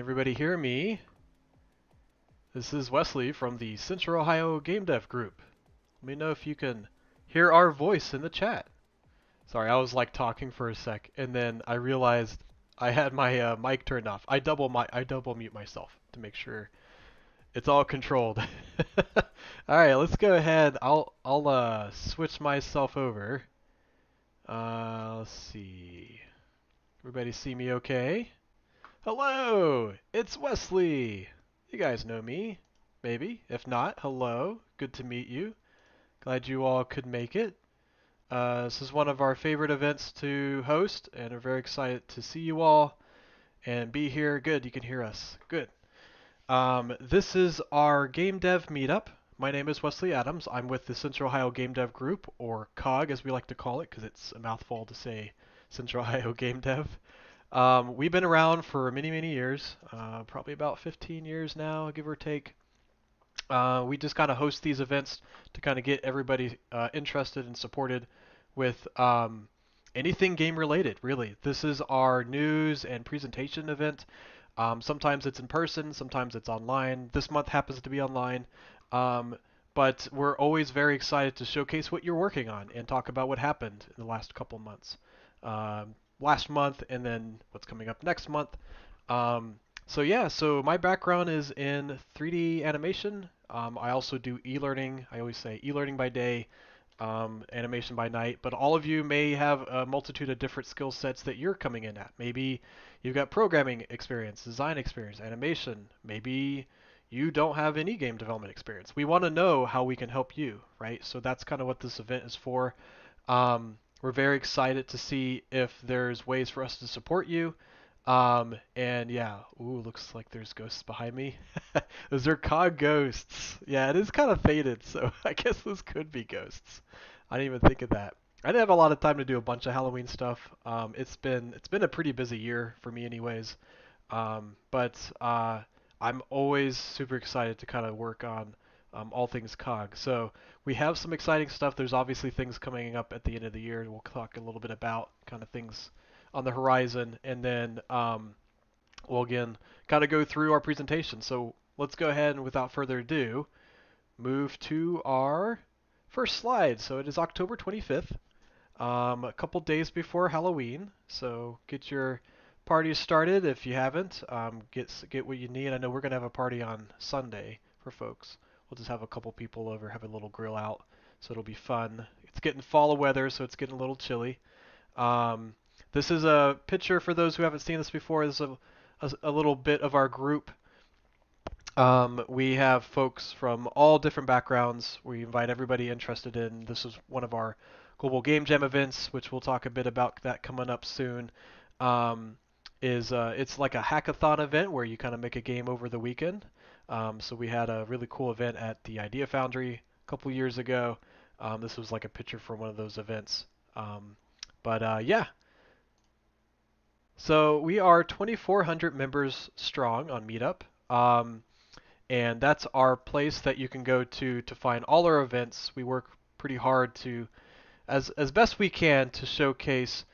everybody hear me? This is Wesley from the Central Ohio GameDev group. Let me know if you can hear our voice in the chat. Sorry, I was like talking for a sec, and then I realized I had my mic turned off. I double mute myself to make sure it's all controlled. All right, let's go ahead. I'll switch myself over. Let's see. Everybody see me okay? Hello, it's Wesley. You guys know me, maybe. If not, hello. Good to meet you. Glad you all could make it. This is one of our favorite events to host, and we're very excited to see you all and be here. Good, you can hear us. Good. This is our Game Dev meetup. My name is Wesley Adams. I'm with the Central Ohio Game Dev Group, or COGG as we like to call it, because it's a mouthful to say Central Ohio Game Dev. We've been around for many, many years, probably about 15 years now, give or take. We just kind of host these events to kind of get everybody interested and supported with anything game related, really. This is our news and presentation event. Sometimes it's in person, sometimes it's online. This month happens to be online. But we're always very excited to showcase what you're working on and talk about what happened in the last couple months. Last month and then what's coming up next month. So my background is in 3D animation. I also do e-learning. I always say e-learning by day, animation by night. But all of you may have a multitude of different skill sets that you're coming in at. Maybe you've got programming experience, design experience, animation. Maybe you don't have any game development experience. We want to know how we can help you, right? So that's kind of what this event is for. We're very excited to see if there's ways for us to support you. And yeah, ooh, looks like there's ghosts behind me. Those are COG ghosts. Yeah, it is kind of faded, so I guess those could be ghosts. I didn't even think of that. I didn't have a lot of time to do a bunch of Halloween stuff. It's been a pretty busy year for me anyways. But I'm always super excited to kind of work on all things COG. So we have some exciting stuff. There's obviously things coming up at the end of the year. We'll talk a little bit about kind of things on the horizon, and then we'll again kind of go through our presentation. So let's go ahead and without further ado, move to our first slide. So it is October 25th, a couple days before Halloween. So get your parties started if you haven't. Get what you need. I know we're gonna have a party on Sunday for folks. We'll just have a couple people over, have a little grill out, so it'll be fun. It's getting fall weather, so it's getting a little chilly. This is a picture for those who haven't seen this before. This is a little bit of our group. We have folks from all different backgrounds. We invite everybody interested in. This is one of our Global Game Jam events, which we'll talk a bit about that coming up soon. It's like a hackathon event where you kind of make a game over the weekend. So we had a really cool event at the Idea Foundry a couple years ago. This was like a picture from one of those events. Yeah. So we are 2,400 members strong on Meetup, and that's our place that you can go to find all our events. We work pretty hard to, as best we can, to showcase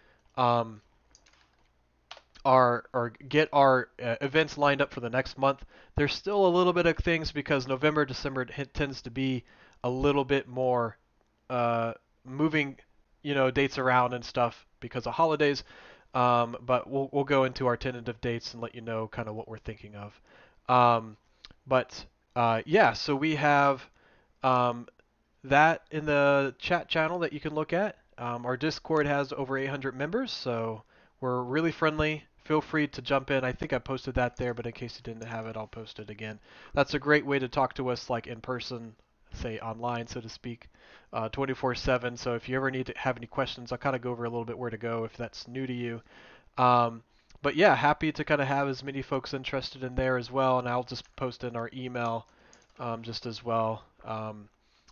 get our events lined up for the next month. There's still a little bit of things because November, December tends to be a little bit more moving, dates around and stuff because of holidays. But we'll go into our tentative dates and let you know kind of what we're thinking of. So we have that in the chat channel that you can look at. Our Discord has over 800 members, so we're really friendly. Feel free to jump in. I think I posted that there, but in case you didn't have it, I'll post it again. That's a great way to talk to us like in person, say online, so to speak, 24/7. So if you ever need to have any questions, I'll kind of go over a little bit where to go if that's new to you. But yeah, happy to kind of have as many folks interested in there as well, and I'll just post in our email just as well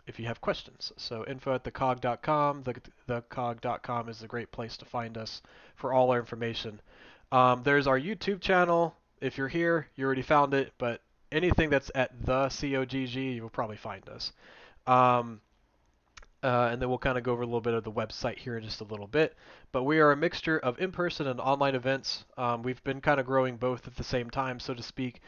if you have questions. So info@thecog.com. The cog.com is a great place to find us for all our information. There's our YouTube channel. If you're here, you already found it, but anything that's at the COGG, you will probably find us. And then we'll kind of go over a little bit of the website here in just a little bit. But we are a mixture of in-person and online events. We've been kind of growing both at the same time, so to speak,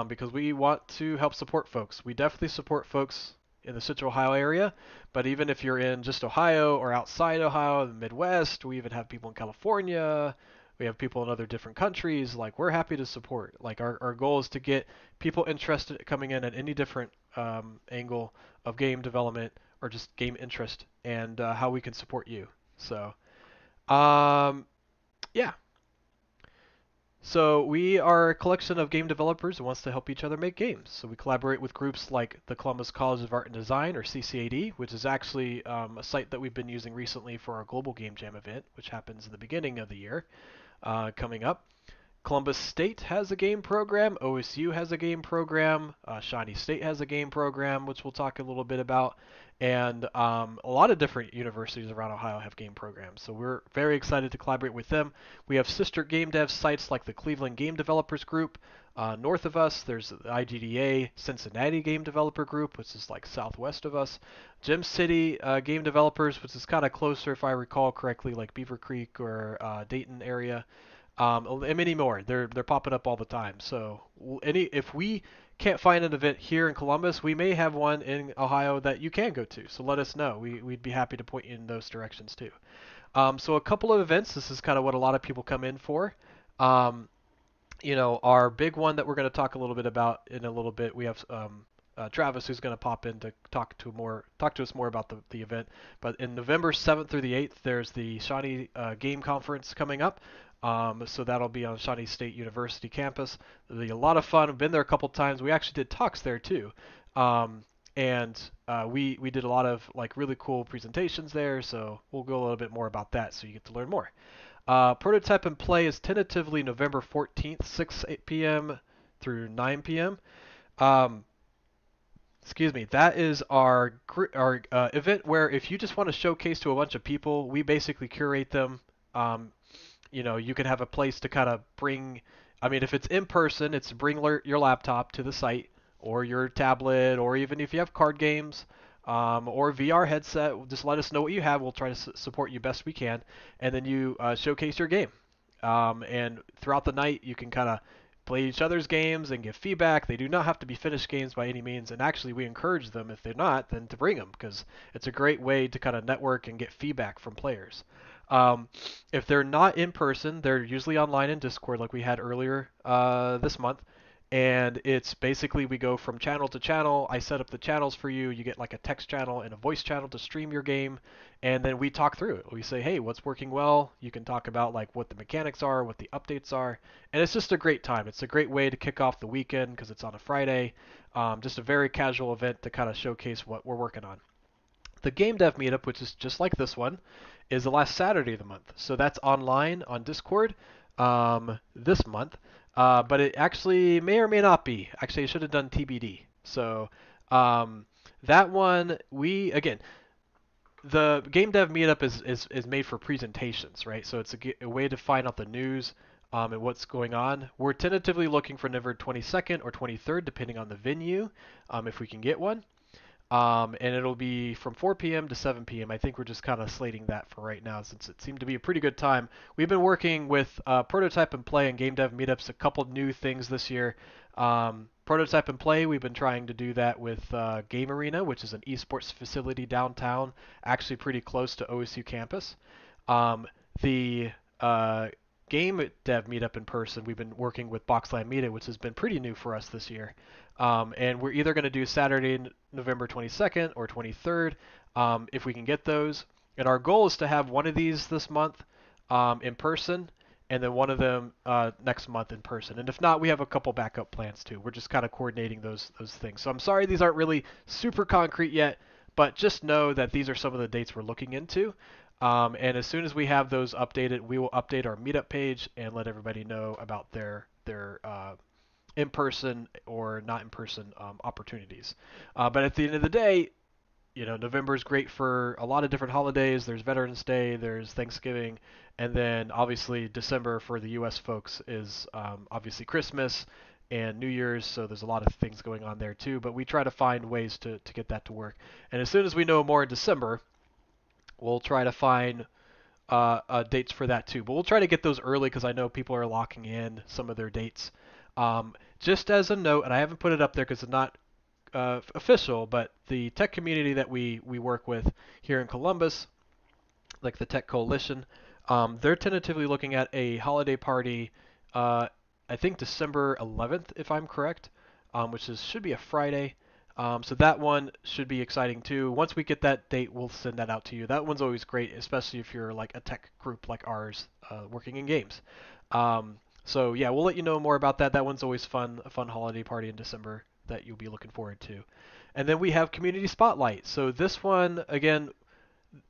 because we want to help support folks. We definitely support folks in the Central Ohio area, but even if you're in just Ohio or outside Ohio, the Midwest, we even have people in California. We have people in other different countries. Like, we're happy to support. Like, our goal is to get people interested coming in at any different angle of game development or just game interest, and how we can support you. So, um, yeah. So we are a collection of game developers who wants to help each other make games. So we collaborate with groups like the Columbus College of Art and Design, or CCAD, which is actually a site that we've been using recently for our Global Game Jam event, which happens in the beginning of the year coming up. Columbus State has a game program. OSU has a game program. Shawnee State has a game program, which we'll talk a little bit about. And a lot of different universities around Ohio have game programs. So we're very excited to collaborate with them. We have sister game dev sites like the Cleveland Game Developers Group. North of us, there's the IGDA Cincinnati Game Developer Group, which is like southwest of us. Gem City Game Developers, which is kind of closer, if I recall correctly, like Beaver Creek or Dayton area. And many more. They're popping up all the time. So if we can't find an event here in Columbus, we may have one in Ohio that you can go to. So let us know. We'd be happy to point you in those directions too. So a couple of events. This is kind of what a lot of people come in for. Um, our big one that we're going to talk a little bit about in a little bit. We have Travis, who's going to pop in to talk to us more about the event. But in November 7th through the 8th, there's the Shawnee Game Conference coming up. So that'll be on Shawnee State University campus. It'll be a lot of fun. I've been there a couple times. We actually did talks there too. And we did a lot of like really cool presentations there. So we'll go a little bit more about that so you get to learn more. Prototype and play is tentatively November 14th, 6 p.m. through 9 p.m. Excuse me. That is our event where if you just want to showcase to a bunch of people, we basically curate them. You can have a place to kind of bring. I mean, if it's in person, it's bring your laptop to the site or your tablet, or even if you have card games or VR headset, just let us know what you have. We'll try to support you best we can, and then you showcase your game. And throughout the night, you can kind of play each other's games and give feedback. They do not have to be finished games by any means, and actually we encourage them, if they're not, then to bring them, because it's a great way to kind of network and get feedback from players. If they're not in person, they're usually online in Discord like we had earlier this month. And it's basically we go from channel to channel. I set up the channels for you. You get like a text channel and a voice channel to stream your game. And then we talk through it. We say, hey, what's working well? You can talk about like what the mechanics are, what the updates are. And it's just a great time. It's a great way to kick off the weekend because it's on a Friday. Just a very casual event to kind of showcase what we're working on. The Game Dev Meetup, which is just like this one, is the last Saturday of the month. So that's online on Discord this month. But it actually may or may not be. Actually, I should have done TBD. So that one, the Game Dev Meetup is made for presentations, right? So it's a way to find out the news and what's going on. We're tentatively looking for November 22nd or 23rd, depending on the venue, if we can get one. And it'll be from 4 p.m. to 7 p.m. I think we're just kind of slating that for right now since it seemed to be a pretty good time. We've been working with Prototype and Play and Game Dev Meetups, a couple new things this year. Prototype and Play, we've been trying to do that with Game Arena, which is an esports facility downtown, actually pretty close to OSU campus. The Game Dev Meetup in person, we've been working with Boxland Media, which has been pretty new for us this year. And we're either going to do Saturday, November 22nd or 23rd, if we can get those. And our goal is to have one of these this month in person, and then one of them next month in person. And if not, we have a couple backup plans too. We're just kind of coordinating those things. So I'm sorry these aren't really super concrete yet, but just know that these are some of the dates we're looking into. And as soon as we have those updated, we will update our meetup page and let everybody know about their in-person or not in-person opportunities. But at the end of the day, November is great for a lot of different holidays. There's Veterans Day, there's Thanksgiving, and then obviously December for the U.S. folks is obviously Christmas and New Year's, so there's a lot of things going on there too. But we try to find ways to get that to work. And as soon as we know more in December, We'll try to find dates for that too. But we'll try to get those early because I know people are locking in some of their dates. Just as a note, and I haven't put it up there because it's not official, but the tech community that we work with here in Columbus, like the Tech Coalition, they're tentatively looking at a holiday party. I think December 11th, if I'm correct, which should be a Friday. So that one should be exciting too. Once we get that date, we'll send that out to you. That one's always great, especially if you're like a tech group like ours, working in games. So yeah, we'll let you know more about that. That one's always fun, a fun holiday party in December that you'll be looking forward to. And then we have Community Spotlight. So this one, again,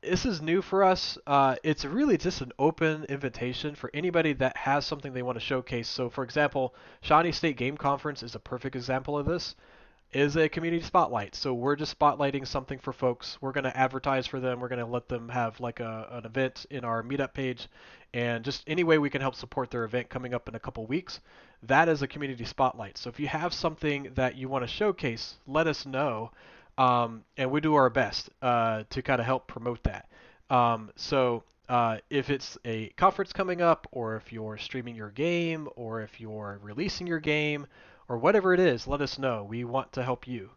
this is new for us. It's really just an open invitation for anybody that has something they want to showcase. So, for example, Shawnee State Game Conference is a perfect example of this. Is a community spotlight. So we're just spotlighting something for folks. We're going to advertise for them. We're going to let them have like an event in our Meetup page, and just any way we can help support their event coming up in a couple weeks. That is a community spotlight. So if you have something that you want to showcase, let us know, and we do our best to kind of help promote that. If it's a conference coming up, or if you're streaming your game, or if you're releasing your game, or whatever it is, let us know. We want to help you.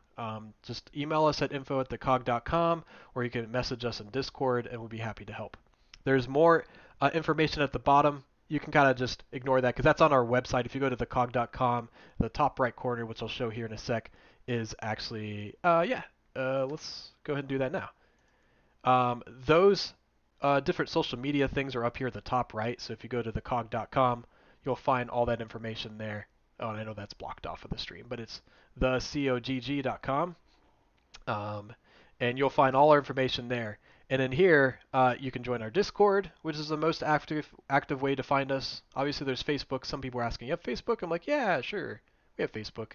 Just email us at info@thecog.com, or you can message us in Discord, and we'll be happy to help. There's more information at the bottom. You can kind of just ignore that because that's on our website. If you go to thecog.com, the top right corner, which I'll show here in a sec, is actually, let's go ahead and do that now. Those different social media things are up here at the top right. So if you go to thecog.com, you'll find all that information there. Oh, and I know that's blocked off of the stream, but it's thecogg.com. And you'll find all our information there. And in here, you can join our Discord, which is the most active way to find us. Obviously, there's Facebook. Some people are asking, you have Facebook? I'm like, yeah, sure. We have Facebook.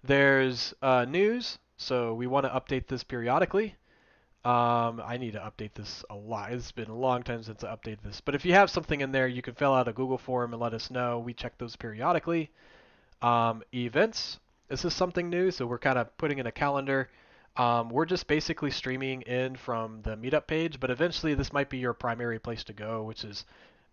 There's news. So we want to update this periodically. I need to update this a lot. It's been a long time since I updated this. But if you have something in there, you can fill out a Google form and let us know. We check those periodically. Events. This is something new, so we're kind of putting in a calendar. We're just basically streaming in from the Meetup page, but eventually this might be your primary place to go, which is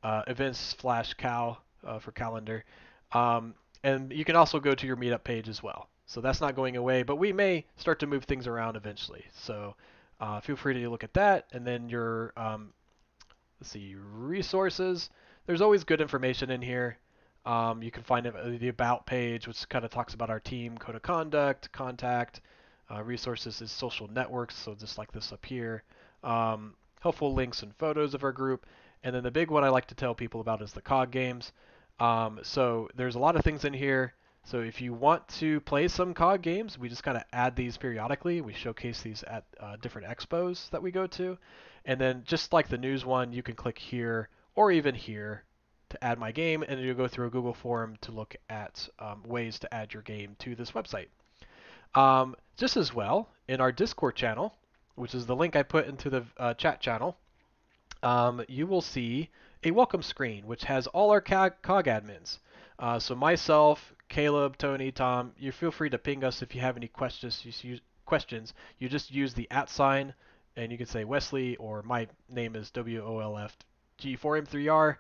events/cal for calendar. And you can also go to your Meetup page as well. So that's not going away, but we may start to move things around eventually. So feel free to look at that. And then your, let's see, resources. There's always good information in here. You can find the About page, which kind of talks about our team, code of conduct, contact. Resources is social networks, so just like this up here. Helpful links and photos of our group. And then the big one I like to tell people about is the COGG games. So there's a lot of things in here. So if you want to play some COGG games, we just kind of add these periodically. We showcase these at different expos that we go to. And then just like the news one, you can click here or even here to add my game, and you'll go through a Google form to look at ways to add your game to this website. Just as well, in our Discord channel, which is the link I put into the chat channel, you will see a welcome screen, which has all our COGG admins. So myself, Caleb, Tony, Tom, you feel free to ping us if you have any questions. You just use the @, and you can say Wesley, or my name is WOLFG4M3R.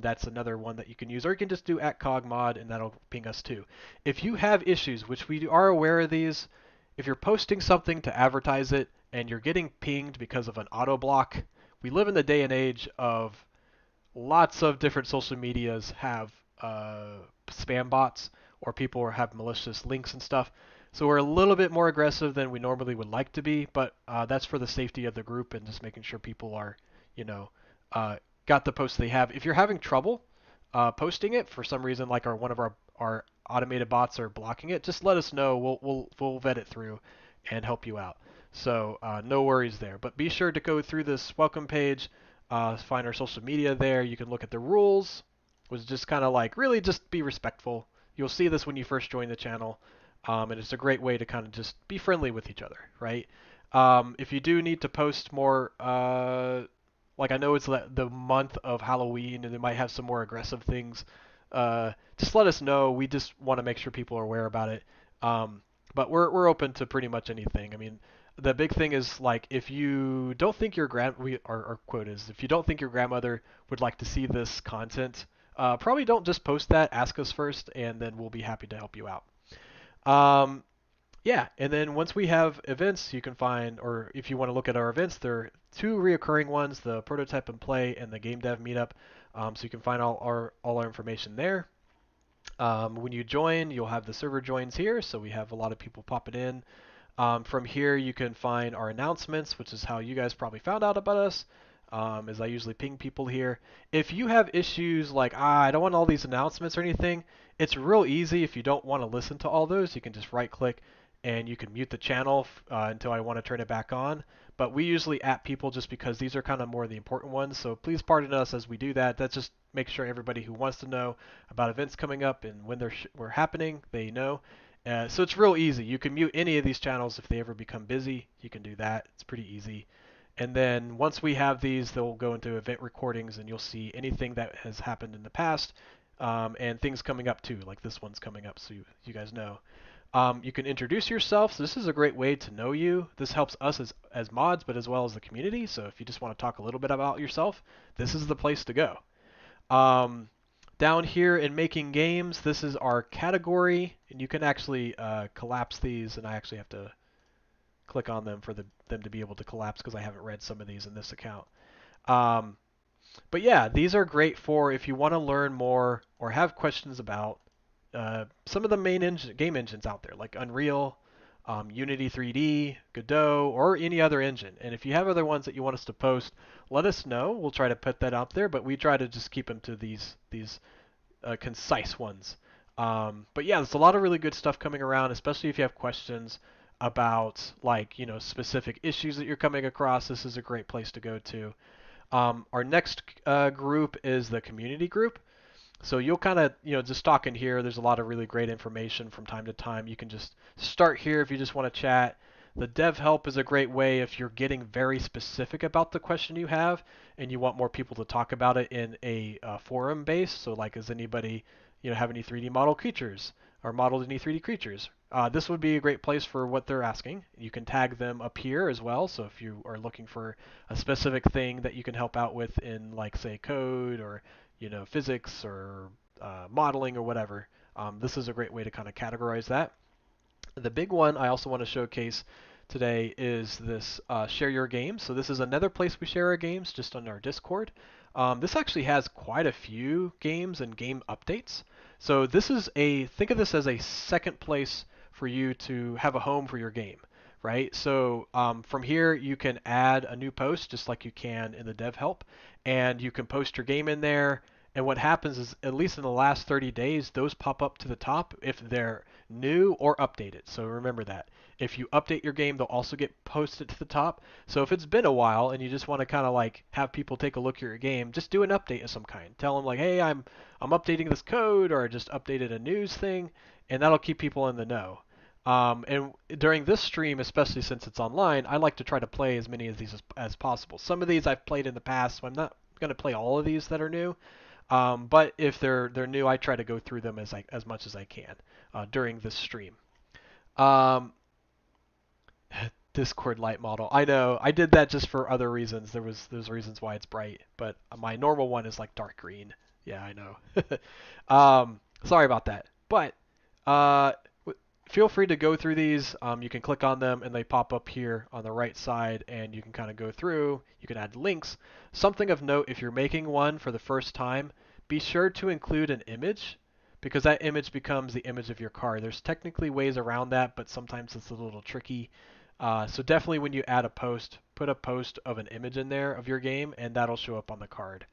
That's another one that you can use, or you can just do @COGMod, and that'll ping us too. If you have issues, which we are aware of these, if you're posting something to advertise it and you're getting pinged because of an auto block, we live in the day and age of lots of different social medias have spam bots, or people have malicious links and stuff. So we're a little bit more aggressive than we normally would like to be, but that's for the safety of the group and just making sure people are, got the posts they have. If you're having trouble posting it for some reason, like one of our automated bots are blocking it, just let us know. We'll vet it through and help you out. So no worries there. But be sure to go through this welcome page, find our social media there. You can look at the rules, which is just kind of like really just be respectful. You'll see this when you first join the channel, and it's a great way to kind of just be friendly with each other, right? If you do need to post more, like I know it's the month of Halloween and they might have some more aggressive things, just let us know. We just want to make sure people are aware about it. But we're open to pretty much anything. I mean, The big thing is like if you don't think your our quote is if you don't think your grandmother would like to see this content, probably don't just post that. Ask us first, and then we'll be happy to help you out. Um, yeah, and then once we have events, you can find, or if you want to look at our events, there are two reoccurring ones: the prototype and play and the game dev meetup. So you can find all our information there. When you join, you'll have the server joins here, so we have a lot of people popping in. From here, you can find our announcements, which is how you guys probably found out about us, as I usually ping people here. If you have issues like, I don't want all these announcements or anything, it's real easy. If you don't want to listen to all those, you can just right-click and you can mute the channel until I want to turn it back on. But we usually at people just because these are kind of more the important ones, so please pardon us as we do that. That just makes sure everybody who wants to know about events coming up and when they're happening, they know. So it's real easy. You can mute any of these channels if they ever become busy. You can do that. It's pretty easy. And then once we have these, they'll go into event recordings and you'll see anything that has happened in the past and things coming up too, like this one's coming up so you guys know. You can introduce yourself. So this is a great way to know you. This helps us as mods, but as well as the community. So if you just want to talk a little bit about yourself, this is the place to go. Um, Down here in making games, this is our category, and you can actually collapse these, and I actually have to click on them for them to be able to collapse because I haven't read some of these in this account. Um, but yeah, these are great for if you want to learn more or have questions about some of the main game engines out there, like Unreal, Unity 3D, Godot, or any other engine. And if you have other ones that you want us to post, let us know. We'll try to put that out there, but we try to just keep them to these concise ones. But yeah, there's a lot of really good stuff coming around, especially if you have questions about like specific issues that you're coming across. This is a great place to go to. Our next group is the community group. So you'll kind of, just talk in here. There's a lot of really great information from time to time. You can just start here if you just want to chat. The dev help is a great way if you're getting very specific about the question you have and you want more people to talk about it in a forum base. So like, does anybody, have any 3D model creatures or modeled any 3D creatures? This would be a great place for what they're asking. You can tag them up here as well. So if you are looking for a specific thing that you can help out with in like say code or physics or modeling or whatever. This is a great way to kind of categorize that. The big one I also want to showcase today is this Share Your Games. So this is another place we share our games just on our Discord. This actually has quite a few games and game updates. So this is think of this as a second place for you to have a home for your game, right? So from here you can add a new post just like you can in the dev help, and you can post your game in there. And what happens is, at least in the last 30 days, those pop up to the top if they're new or updated. So remember that. If you update your game, they'll also get posted to the top. So if it's been a while and you just want to kind of like have people take a look at your game, just do an update of some kind. Tell them like, hey, I'm updating this code, or I just updated a news thing, and that'll keep people in the know. And during this stream, especially since it's online, I like to try to play as many of these as possible. Some of these I've played in the past, so I'm not going to play all of these that are new. But if they're new, I try to go through them as much as I can during this stream. Discord light model. I know I did that just for other reasons. There's reasons why it's bright, but my normal one is like dark green. Yeah, I know. Sorry about that. But feel free to go through these. You can click on them and they pop up here on the right side, and you can kind of go through. You can add links. Something of note, if you're making one for the first time, be sure to include an image, because that image becomes the image of your card. There's technically ways around that, but sometimes it's a little tricky. So definitely when you add a post, put a post of an image in there of your game, and that'll show up on the card.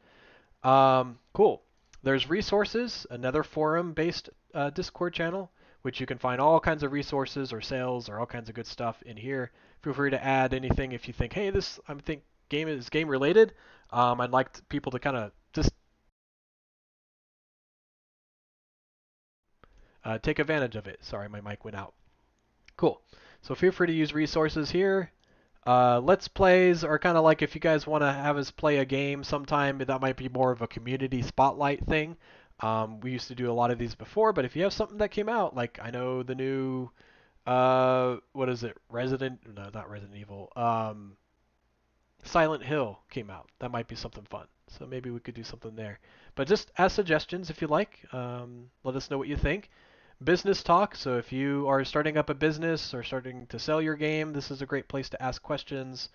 Cool. There's resources, another forum-based Discord channel, which you can find all kinds of resources or sales or all kinds of good stuff in here. Feel free to add anything if you think, hey, I think game is game related. I'd like people to kind of just take advantage of it. Sorry, my mic went out. Cool. So feel free to use resources here. Let's plays are kind of like if you guys want to have us play a game sometime, that might be more of a community spotlight thing. We used to do a lot of these before, but if you have something that came out, like I know the new What is it? No, not Resident Evil. Silent Hill came out. That might be something fun. So maybe we could do something there. But just as suggestions if you like. Let us know what you think. Business talk. So if you are starting up a business or starting to sell your game, this is a great place to ask questions.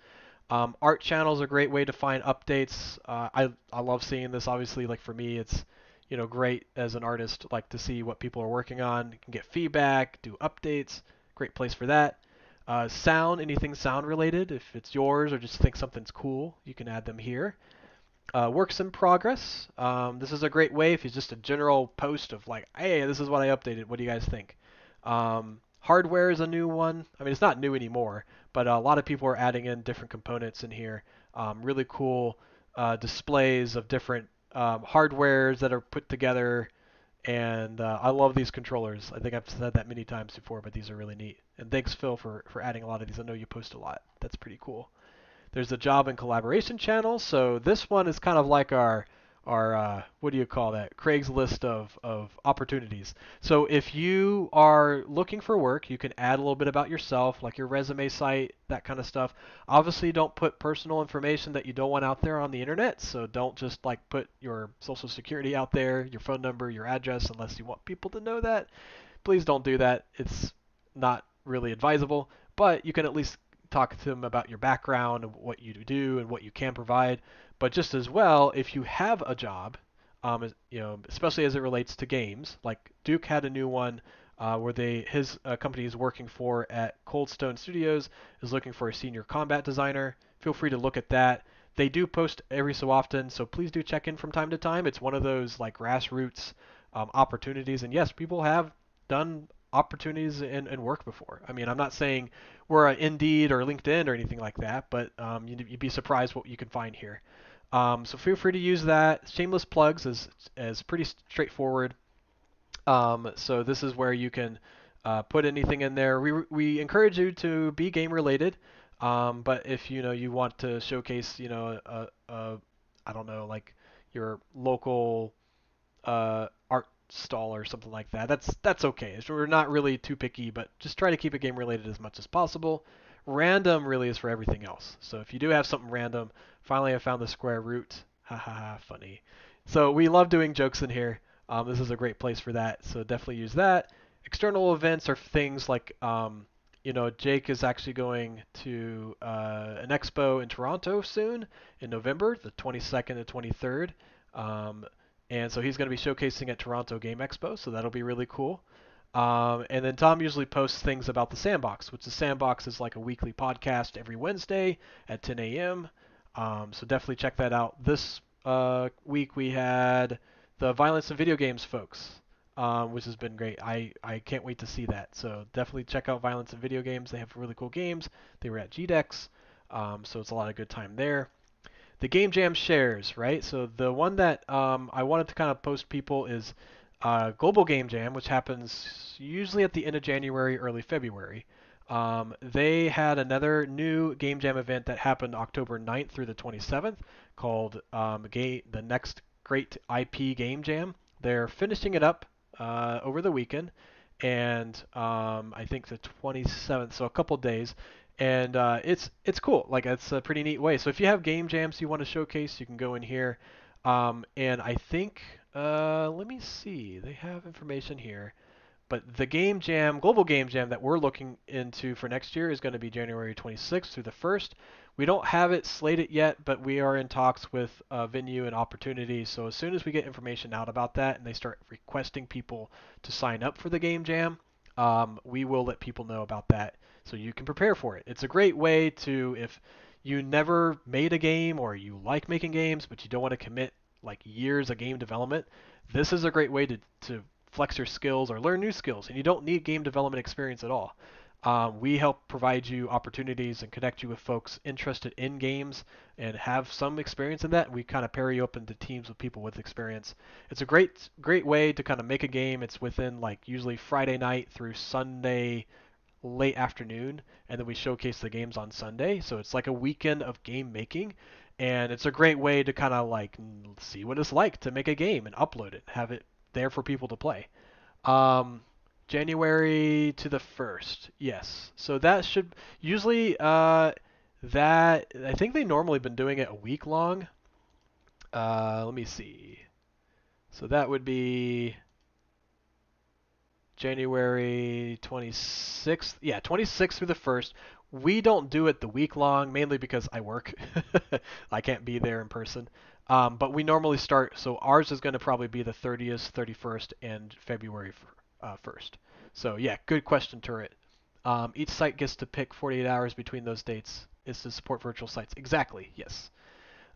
Art channels are a great way to find updates. I love seeing this. Obviously, like for me, it's great as an artist, like to see what people are working on. You can get feedback, do updates. Great place for that. Sound, anything sound related. If it's yours or just think something's cool, you can add them here. Works in progress. This is a great way if it's just a general post of like, hey, this is what I updated. What do you guys think? Hardware is a new one. I mean, it's not new anymore, but a lot of people are adding in different components in here. Really cool displays of different hardwares that are put together. And I love these controllers. I think I've said that many times before, but these are really neat. And thanks, Phil, for adding a lot of these. I know you post a lot. That's pretty cool. There's the job and collaboration channel. So this one is kind of like our what do you call that? Craigslist of opportunities. So if you are looking for work, you can add a little bit about yourself, like your resume site, that kind of stuff. Obviously, don't put personal information that you don't want out there on the internet. So don't just like put your social security out there, your phone number, your address, unless you want people to know that. Please don't do that. It's not really advisable, but you can at least talk to them about your background and what you do and what you can provide. But just as well, if you have a job, especially as it relates to games, like Duke had a new one where his company is working for at Cold Stone Studios is looking for a senior combat designer. Feel free to look at that. They do post every so often, so please do check in from time to time. It's one of those like grassroots opportunities, and yes, people have done opportunities and work before. I mean, I'm not saying we're on Indeed or LinkedIn or anything like that, but you'd be surprised what you can find here. So feel free to use that. Shameless plugs is pretty straightforward. So this is where you can put anything in there. We encourage you to be game related, but if you want to showcase I don't know, like your local art stall or something like that. That's okay. So we're not really too picky, but just try to keep it game related as much as possible. Random really is for everything else. So if you do have something random, finally I found the square root. Ha ha ha, funny. So we love doing jokes in here. This is a great place for that. So definitely use that. External events are things like Jake is actually going to an expo in Toronto soon in November, the 22nd and 23rd. And so he's going to be showcasing at Toronto Game Expo, so that'll be really cool. And then Tom usually posts things about the Sandbox, which the Sandbox is like a weekly podcast every Wednesday at 10 a.m. So definitely check that out. This week we had the Violence in Video Games folks, which has been great. I can't wait to see that. So definitely check out Violence in Video Games. They have really cool games. They were at GDEX, so it's a lot of good time there. The Game Jam shares, right? So the one that I wanted to kind of post people is Global Game Jam, which happens usually at the end of January, early February. They had another new Game Jam event that happened October 9th through the 27th called the Next Great IP Game Jam. They're finishing it up over the weekend, and I think the 27th, so a couple days. And it's cool. Like it's a pretty neat way. So if you have game jams you want to showcase, you can go in here. And I think let me see. They have information here. But the game jam, global game jam that we're looking into for next year is going to be January 26th through the 1st. We don't have it slated yet, but we are in talks with venue and opportunity. So as soon as we get information out about that and they start requesting people to sign up for the game jam, we will let people know about that so you can prepare for it. It's a great way to, if you never made a game or you like making games but you don't want to commit like years of game development, this is a great way to flex your skills or learn new skills, and you don't need game development experience at all. We help provide you opportunities and connect you with folks interested in games and have some experience in that. We kind of pair you up into teams with people with experience. It's a great way to kind of make a game. It's within like usually Friday night through Sunday late afternoon, and then we showcase the games on Sunday. So it's like a weekend of game making, and it's a great way to kind of like see what it's like to make a game and upload it, have it there for people to play. Um, January to the 1st. Yes. So that should usually that I think they normally been doing it a week long. Let me see. So that would be January 26th. Yeah, 26th through the 1st. We don't do it the week long, mainly because I work. I can't be there in person. But we normally start, so ours is going to probably be the 30th, 31st, and February 1st. So yeah, good question, Turret. Each site gets to pick 48 hours between those dates. Is to support virtual sites. Exactly, yes.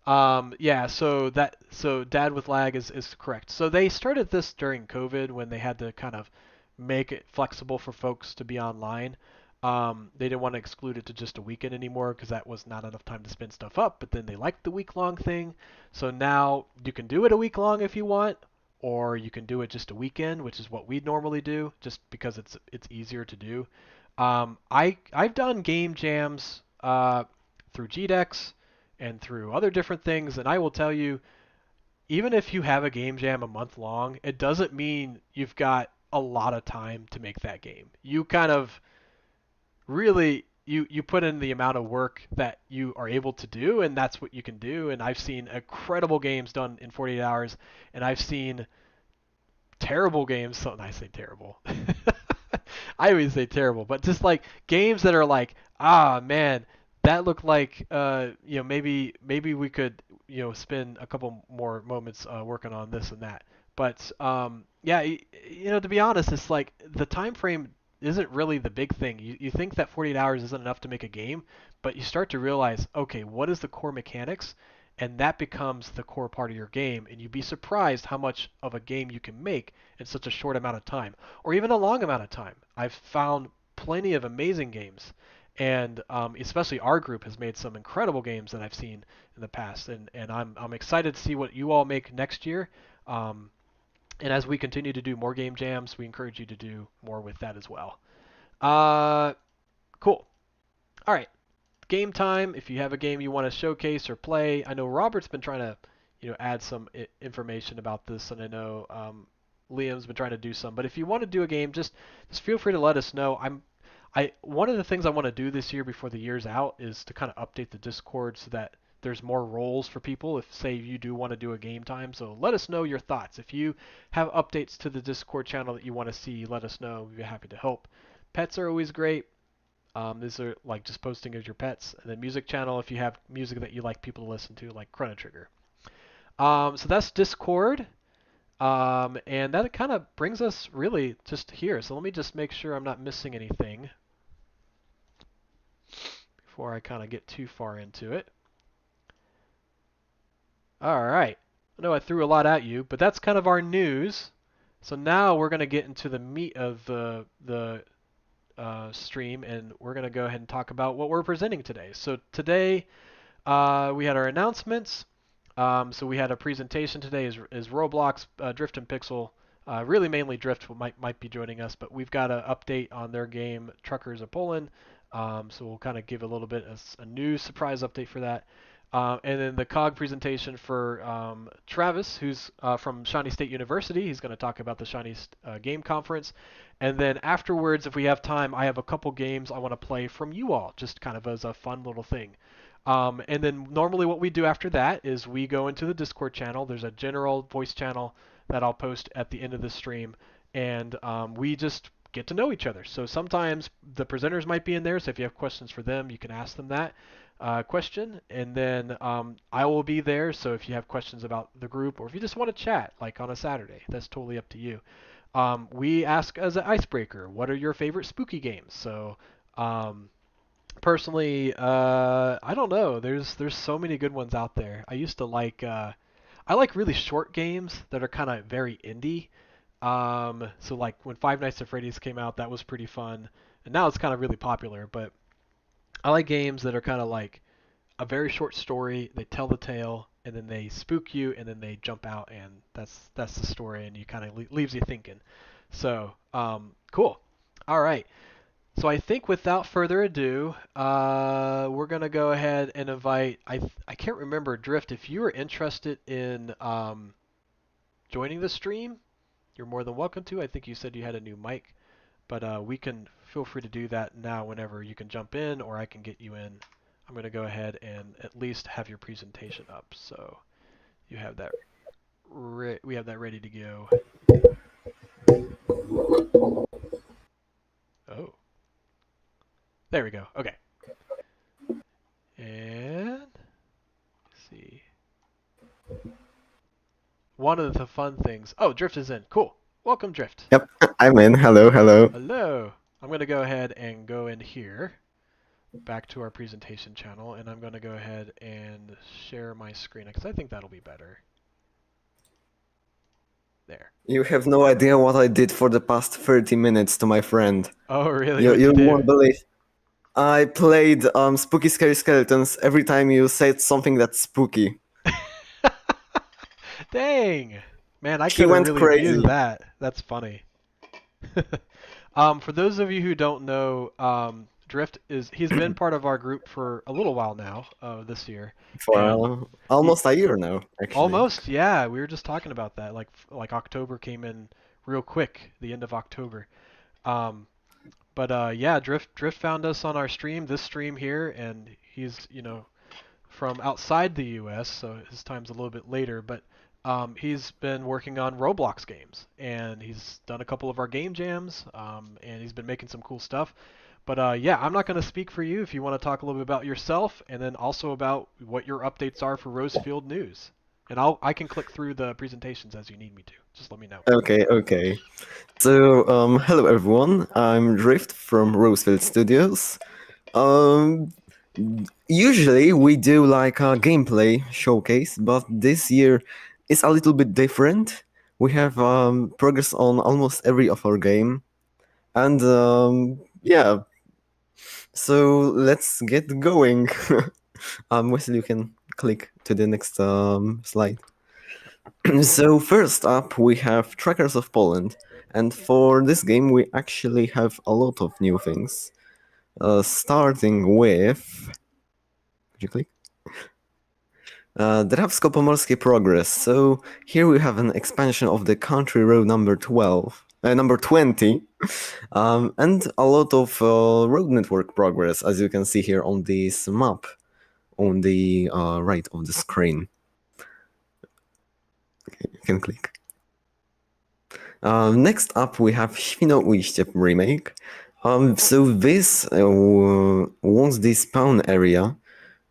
Yeah, so Dad with lag is correct. So they started this during COVID when they had to kind of make it flexible for folks to be online. They didn't want to exclude it to just a weekend anymore because that was not enough time to spin stuff up. But then they liked the week long thing, so now you can do it a week long if you want, or you can do it just a weekend, which is what we normally do, just because it's easier to do. I've done game jams through GDEX and through other different things. And I will tell you, even if you have a game jam a month long, it doesn't mean you've got a lot of time to make that game. You kind of really you put in the amount of work that you are able to do, and that's what you can do. And I've seen incredible games done in 48 hours, and I've seen terrible games. So I say terrible. I always say terrible, but just like games that are like, ah man, that looked like maybe we could spend a couple more moments working on this and that. But yeah, to be honest, it's like the time frame isn't really the big thing. You think that 48 hours isn't enough to make a game, but you start to realize, okay, what is the core mechanics? And that becomes the core part of your game, and you'd be surprised how much of a game you can make in such a short amount of time, or even a long amount of time. I've found plenty of amazing games, and especially our group has made some incredible games that I've seen in the past, and I'm excited to see what you all make next year. And as we continue to do more game jams, we encourage you to do more with that as well. Uh, cool. All right. Game time. If you have a game you want to showcase or play, I know Robert's been trying to, add some information about this, and I know Liam's been trying to do some. But if you want to do a game, just feel free to let us know. One of the things I want to do this year before the year's out is to kind of update the Discord so that there's more roles for people if, say, you do want to do a game time. So let us know your thoughts. If you have updates to the Discord channel that you want to see, let us know. We'd be happy to help. Pets are always great. These are like just posting as your pets. And then music channel if you have music that you like people to listen to, like Chrono Trigger. So that's Discord. And that kind of brings us really just here. So let me just make sure I'm not missing anything before I kind of get too far into it. All right. I know I threw a lot at you, but that's kind of our news. So now we're going to get into the meat of the stream, and we're going to go ahead and talk about what we're presenting today. So today we had our announcements. So we had a presentation today is Roblox, Drift and Pixel. Really mainly Drift might be joining us, but we've got an update on their game Truckers of Poland. So we'll kind of give a little bit of a new surprise update for that. And then the COGG presentation for Travis, who's from Shawnee State University. He's going to talk about the Shawnee Game Conference. And then afterwards, if we have time, I have a couple games I want to play from you all, just kind of as a fun little thing. And then normally what we do after that is we go into the Discord channel. There's a general voice channel that I'll post at the end of the stream. And we just get to know each other. So sometimes the presenters might be in there. So if you have questions for them, you can ask them that question. And then I will be there. So if you have questions about the group or if you just want to chat, like on a Saturday, that's totally up to you. We ask as an icebreaker, what are your favorite spooky games? So personally, I don't know. There's so many good ones out there. I used to like I like really short games that are kind of very indie. So like when Five Nights at Freddy's came out, that was pretty fun. And now it's kind of really popular, but I like games that are kind of like a very short story. They tell the tale, and then they spook you, and then they jump out, and that's the story, and you kind of leaves you thinking. So cool. All right. So I think without further ado, we're gonna go ahead and invite. I can't remember Drift. If you are interested in joining the stream, you're more than welcome to. I think you said you had a new mic. but we can feel free to do that now whenever you can jump in, or I can get you in. I'm going to go ahead and at least have your presentation up, so you have that. We have that ready to go. Oh, there we go. Okay, and let's see. One of the fun things. Oh, Drift is in. Cool. Welcome, Drift. Yep, I'm in. Hello, hello. Hello. I'm going to go ahead and go in here, back to our presentation channel, and I'm going to go ahead and share my screen because I think that'll be better. There. You have no idea what I did for the past 30 minutes to my friend. Oh, really? You, What'd you you do? won't believe. I played Spooky Scary Skeletons every time you said something that's spooky. Dang. Man, I He could have went really abused crazy. that. That's funny. For those of you who don't know, Drift he's been part of our group for a little while now, this year, For and he almost a year now, actually. almost, yeah, we were just talking about that. Like October came in real quick, the end of October. Um, but yeah, Drift found us on our stream, this stream here, and he's from outside the U.S., so his time's a little bit later, but he's been working on Roblox games, and he's done a couple of our game jams, and he's been making some cool stuff. But yeah, I'm not going to speak for you if you want to talk a little bit about yourself, and then also about what your updates are for Rosefield News. And I can click through the presentations as you need me to. Just let me know. Okay. So, hello everyone. I'm Drift from Rosefield Studios. Um, Usually we do like a gameplay showcase, but this year is a little bit different. We have progress on almost every of our game, and yeah. So let's get going. Wesley, you can click to the next slide. So first up, we have Trackers of Poland, and for this game we actually have a lot of new things. Starting with, could you click? Drawsko Pomorskie Progress. So here we have an expansion of the country road number 20, and a lot of road network progress, as you can see here on this map on the right of the screen. Okay, you can click. Next up, we have Świnoujście remake. So this was the spawn area,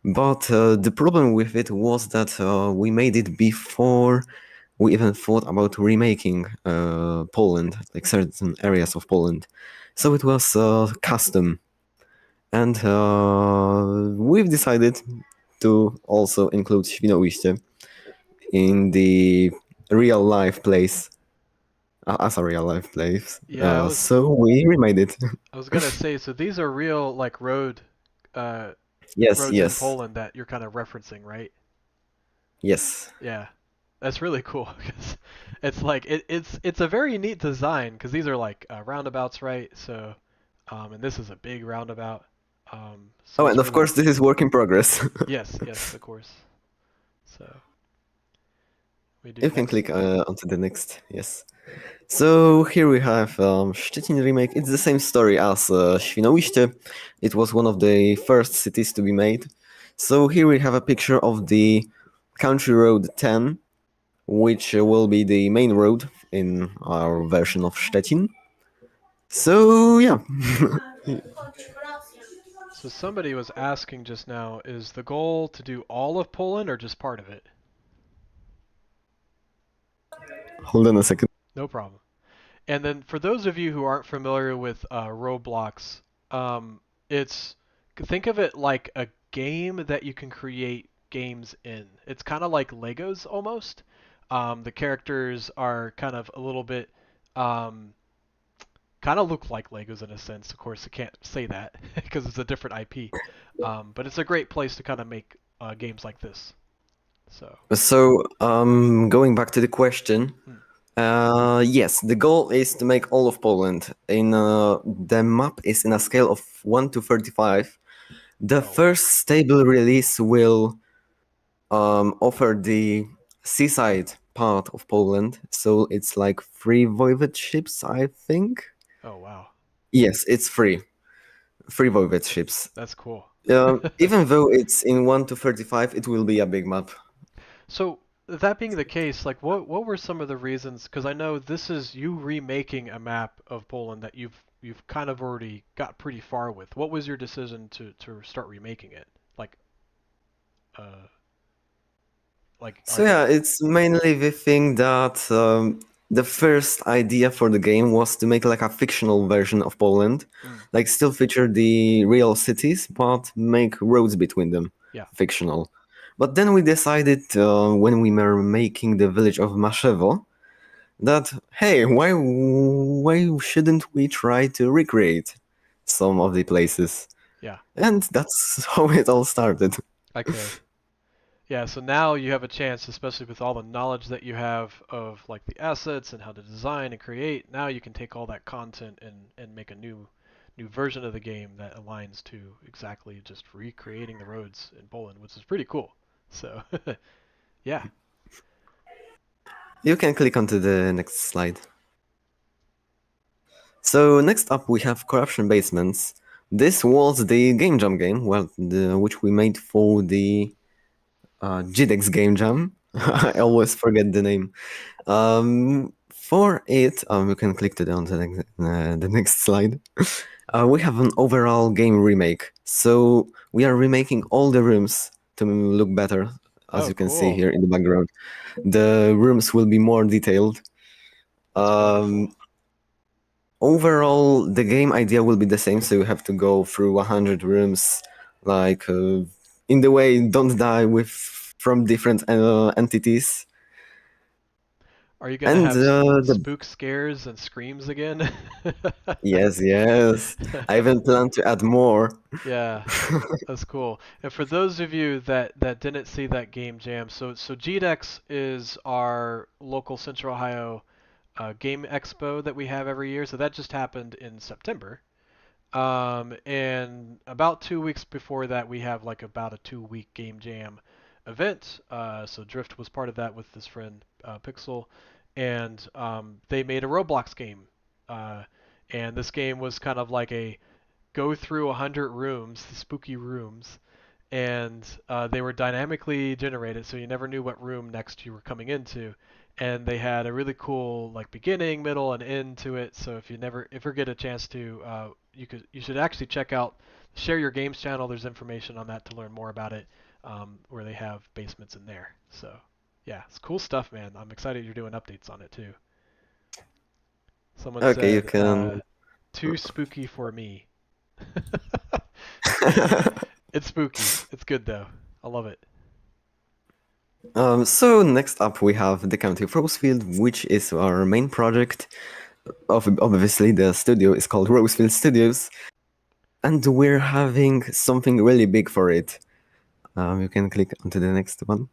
but the problem with it was that we made it before we even thought about remaking Poland, like certain areas of Poland. So it was custom, and we've decided to also include Świnoujście in the real life place. As a real life place. Yeah, So we remade it. I was gonna say, so these are real like uh, Yes, roads in yes, Poland that you're kind of referencing, right? yes. Yeah, that's really cool because it's like it's a very neat design because these are like roundabouts, right? So, and this is a big roundabout. So Oh, it's and of really course, this is work in progress. yes, of course. So we do You can next. click onto the next. Yes. So here we have Szczecin remake. It's the same story as Świnoujście. It was one of the first cities to be made. So here we have a picture of the Country Road 10, which will be the main road in our version of Szczecin. So yeah. So somebody was asking just now, is the goal to do all of Poland or just part of it? Hold on a second. No problem. And then for those of you who aren't familiar with Roblox, it's think of it like a game that you can create games in. It's kind of like Legos almost. The characters are kind of a little bit um, kind of look like Legos in a sense. Of course, I can't say that because it's a different IP. But it's a great place to kind of make games like this. So, So, going back to the question, hmm. yes, the goal is to make all of Poland. The map is in a scale of 1 to 35. The Oh wow. first stable release will offer the seaside part of Poland, so it's like three voivodeships, I think. Oh wow. Yes, it's free. Free Voivod ships. That's cool. Even though it's in 1 to 35, it will be a big map. So that being the case, like what were some of the reasons? Because I know this is you remaking a map of Poland that you've kind of already got pretty far with. What was your decision to start remaking it? Like uh So like yeah, it's mainly the thing that the first idea for the game was to make like a fictional version of Poland, mm, like still feature the real cities, but make roads between them yeah. fictional. But then we decided when we were making the village of Maszewo that hey, why shouldn't we try to recreate some of the places? Yeah. And that's how it all started. Okay. Yeah, so now you have a chance, especially with all the knowledge that you have of like the assets and how to design and create. Now you can take all that content and make a new version of the game that aligns to exactly just recreating the roads in Poland, which is pretty cool. So, yeah. You can click onto the next slide. So next up we have Corruption Basements. This was the game jam game, which we made for the GDEX game jam. I Yes. always forget the name. For it, you can click on the next slide. We have an overall game remake. So we are remaking all the rooms to look better, as Oh, you can see cool. here in the background. The rooms will be more detailed. That's wonderful. Um, Overall, the game idea will be the same, so you have to go through 100 rooms, like in the way don't die with from different entities. Are you gonna And have the spook scares and screams again? yes, I even plan to add more. Yeah. That's cool. And for those of you that didn't see that game jam, so GDEX is our local Central Ohio game expo that we have every year. So that just happened in September. And about 2 weeks before that, we have like about a 2 week game jam event. So Drift was part of that with his friend Pixel, and they made a Roblox game. Uh, and this game was kind of like a go through 100 rooms, the spooky rooms, and they were dynamically generated, so you never knew what room next you were coming into. And they had a really cool like beginning, middle, and end to it. So if you get a chance to, you should actually check out Share Your Games channel. There's information on that to learn more about it, where they have basements in there. So yeah, it's cool stuff, man. I'm excited you're doing updates on it too. Someone Okay, you said, can. too spooky for me. It's spooky. It's good though. I love it. So next up we have the County of Rosefield, which is our main project. Obviously, the studio is called Rosefield Studios, and we're having something really big for it. You can click onto the next one.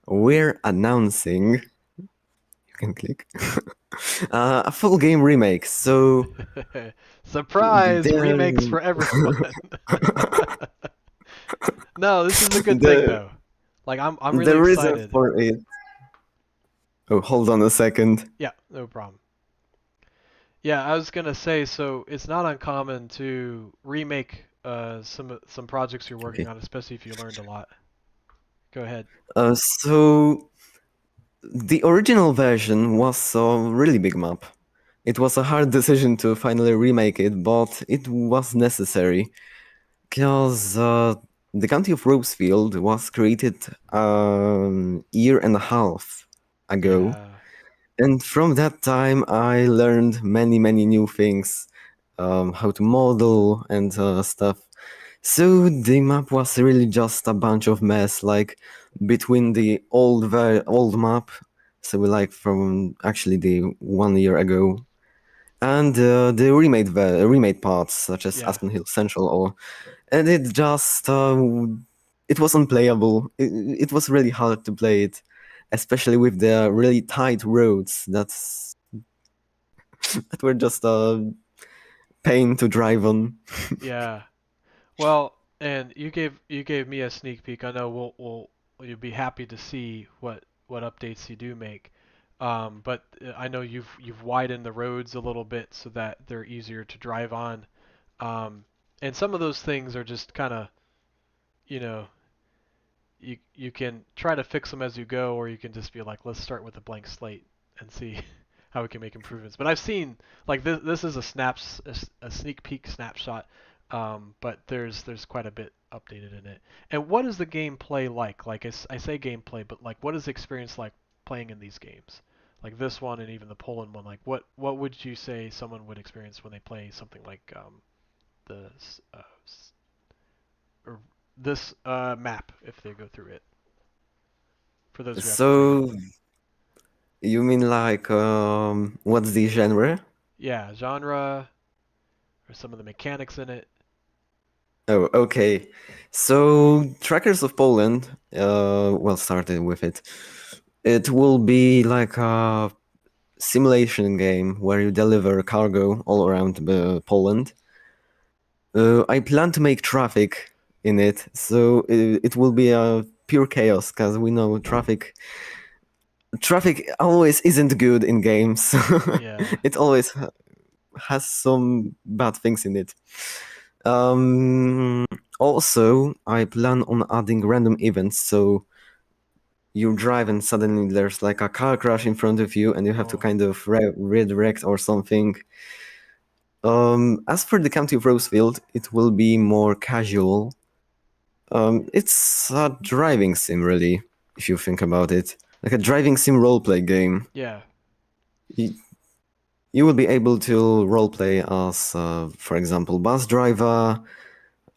We're announcing. You can click a full game remake. So Surprise! Remakes the for everyone. No, this is a good thing the though. Like I'm really the reason excited. for it. Oh, hold on a second. Yeah, no problem. Yeah, I was gonna say, so it's not uncommon to remake some projects you're working Okay. on, especially if you learned a lot. Go ahead. So the original version was a really big map. It was a hard decision to finally remake it, but it was necessary because the county of Rosefield was created a year and a half ago. Yeah, And from that time, I learned many new things, how to model and stuff. So the map was really just a bunch of mess, like between the old map, so like from actually the 1 year ago, and the remade parts such as yeah, Aspen Hill Central, and it just it was unplayable. It was really hard to play it, especially with the really tight roads that were just a pain to drive on. yeah. Well, and you gave me a sneak peek. I know you'll be happy to see what updates you do make. But I know you've widened the roads a little bit so that they're easier to drive on. And some of those things are just kind of, you know, you can try to fix them as you go, or you can just be like, let's start with a blank slate and see how we can make improvements. But I've seen like this is a sneak peek snapshot, but there's quite a bit updated in it. And what is the gameplay like? Like I say gameplay, but like what is the experience like playing in these games? Like this one and even the Poland one. Like what would you say someone would experience when they play something like the or this map if they go through it? For those who haven't played it. So you mean like what's the genre? Yeah, genre or some of the mechanics in it. Oh, okay. So Trackers of Poland, well, started with it. It will be like a simulation game where you deliver cargo all around Poland. I plan to make traffic in it, so it will be a pure chaos because we know traffic always isn't good in games. Yeah. It always has some bad things in it. Um, Also, I plan on adding random events, so you drive and suddenly there's like a car crash in front of you and you have to Oh, kind of redirect or something. As for the County of Rosefield, it will be more casual. It's a driving sim, really, if you think about it. Like a driving sim roleplay game. yeah. You, you will be able to roleplay as, for example, bus driver,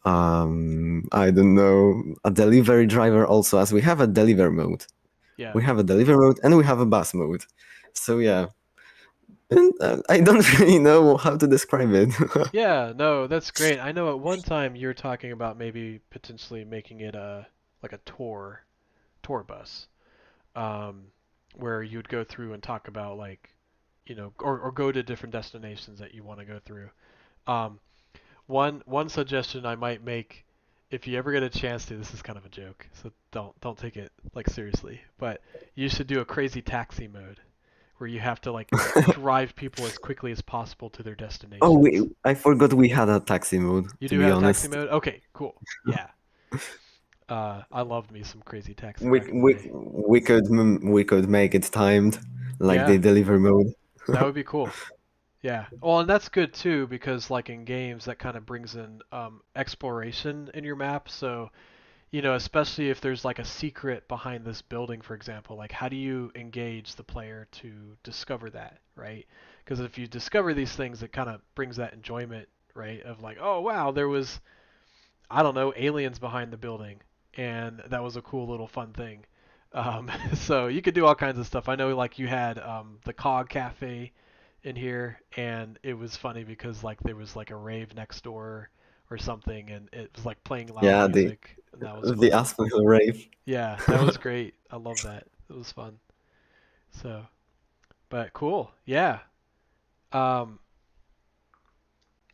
I don't know, a delivery driver also, as we have a deliver mode. Yeah. We have a deliver mode and we have a bus mode. So yeah, and, I don't really know how to describe it. Yeah, no, that's great. I know at one time you were talking about maybe potentially making it a like a tour bus, um, where you'd go through and talk about like, or go to different destinations that you want to go through. Um, one suggestion I might make, if you ever get a chance to, this is kind of a joke, so don't take it like seriously, but you should do a crazy taxi mode where you have to like drive people as quickly as possible to their Oh, destinations. I forgot we had a taxi mode, You to do be have taxi honest. mode? Okay, cool. Yeah. I loved me some crazy taxi We, back in the we, day. we could make it timed, like the Yeah, delivery mode. that would be cool. Yeah. Well, and that's good too because like in games that kind of brings in exploration in your map. So, especially if there's like a secret behind this building, for example, like how do you engage the player to discover that, right? Because if you discover these things, it kind of brings that enjoyment, right? Of like, oh wow, there was, I don't know, aliens behind the building, and that was a cool little fun thing. So you could do all kinds of stuff. I know like you had the COGG Cafe in here, and it was funny because like there was like a rave next door or something, and it was like playing loud Yeah, music, and that was the fun. Aspen Hill rave. Yeah, that was great. I love that. It was fun. So, but cool. Yeah. Um,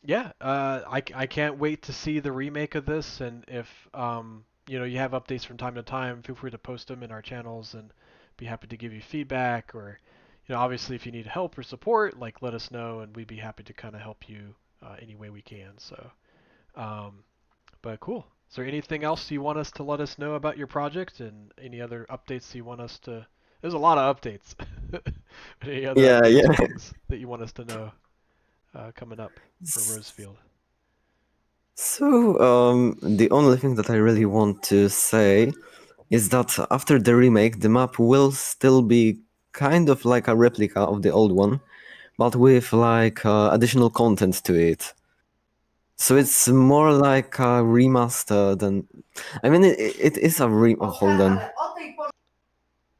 yeah. I can't wait to see the remake of this, and if you have updates from time to time, feel free to post them in our channels, and be happy to give you feedback, or obviously if you need help or support, like let us know, and we'd be happy to kind of help you any way we can. So, um, but cool. Is there anything else you want us to let us know about your project, and any other updates you want us to? There's a lot of updates. Any other Yeah, updates or yeah. things that you want us to know coming up for Rosefield? So, the only thing that I really want to say is that after the remake, the map will still be kind of like a replica of the old one, but with like additional content to it. So it's more like a remaster than. I mean, it is a re. Oh, hold on.